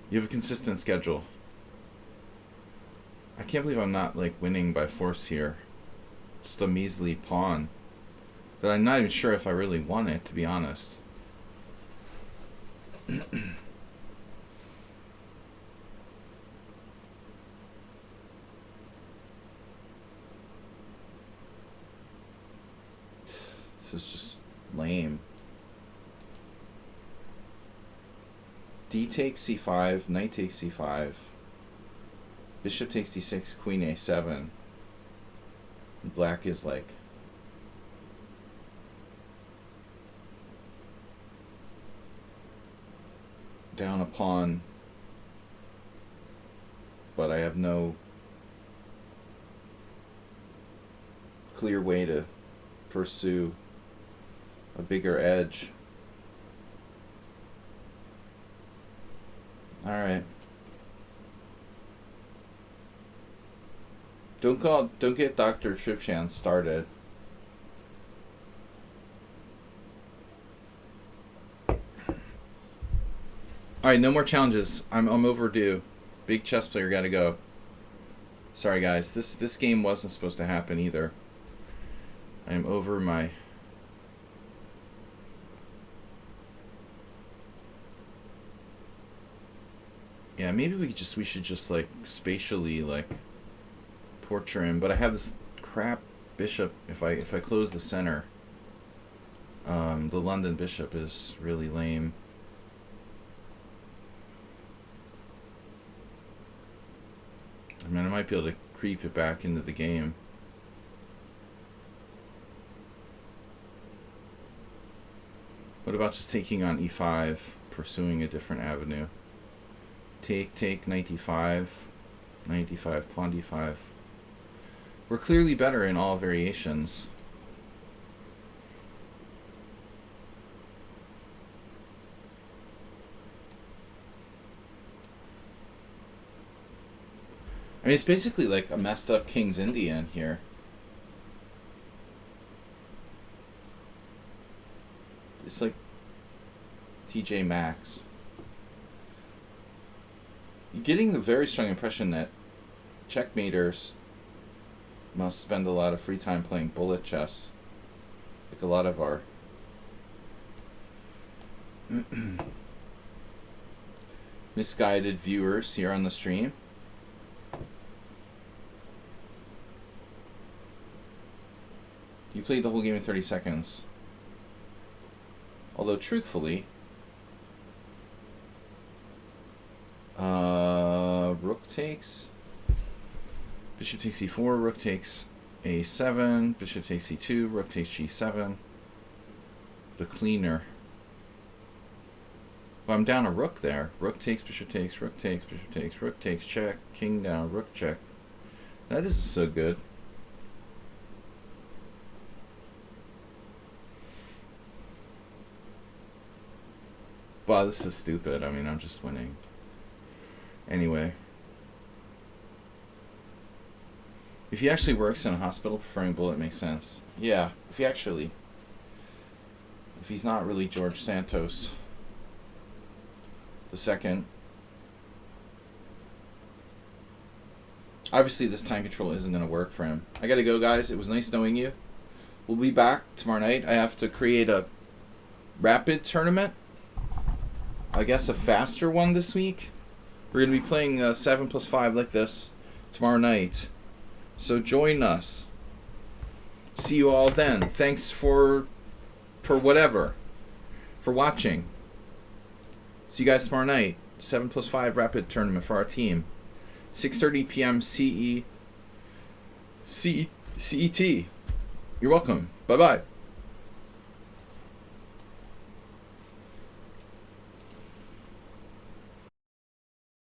You have a consistent schedule. I can't believe I'm not like winning by force here. Just a measly pawn. But I'm not even sure if I really won it, to be honest. This is just lame. D takes c5, knight takes c5, bishop takes d6, queen a7. Black is like down a pawn, but I have no clear way to pursue a bigger edge. All right. Don't get Dr. Tripchan started. All right, no more challenges. I'm overdue. Big chess player got to go. Sorry guys. This game wasn't supposed to happen either. I am over my Yeah, maybe we should just like spatially like torture him, but I have this crap bishop. If I close the center, the London bishop is really lame. I mean, I might be able to creep it back into the game. What about just taking on e5, pursuing a different avenue? Take, knight d5, knight d5, pawn d5. We're clearly better in all variations. I mean, it's basically like a messed up King's Indian here. It's like TJ Maxx. You're getting the very strong impression that checkmaters must spend a lot of free time playing bullet chess, like a lot of our misguided viewers here on the stream. You played the whole game in 30 seconds. Although, truthfully, rook takes, bishop takes e4, rook takes a7, bishop takes e2, rook takes g7. The cleaner. Well, I'm down a rook there. Rook takes, bishop takes, rook takes, bishop takes, rook takes, check, king down, rook check. That isn't so good. Wow, this is stupid. I mean, I'm just winning. Anyway. If he actually works in a hospital, preferring bullet makes sense. Yeah, if he's not really George Santos the second. Obviously, this time control isn't going to work for him. I got to go, guys. It was nice knowing you. We'll be back tomorrow night. I have to create a rapid tournament. I guess a faster one this week. We're going to be playing 7+5 like this tomorrow night. So join us. See you all then. Thanks for whatever. For watching. See you guys tomorrow night. 7+5 rapid tournament for our team. 6:30 p.m. CET. You're welcome. Bye-bye.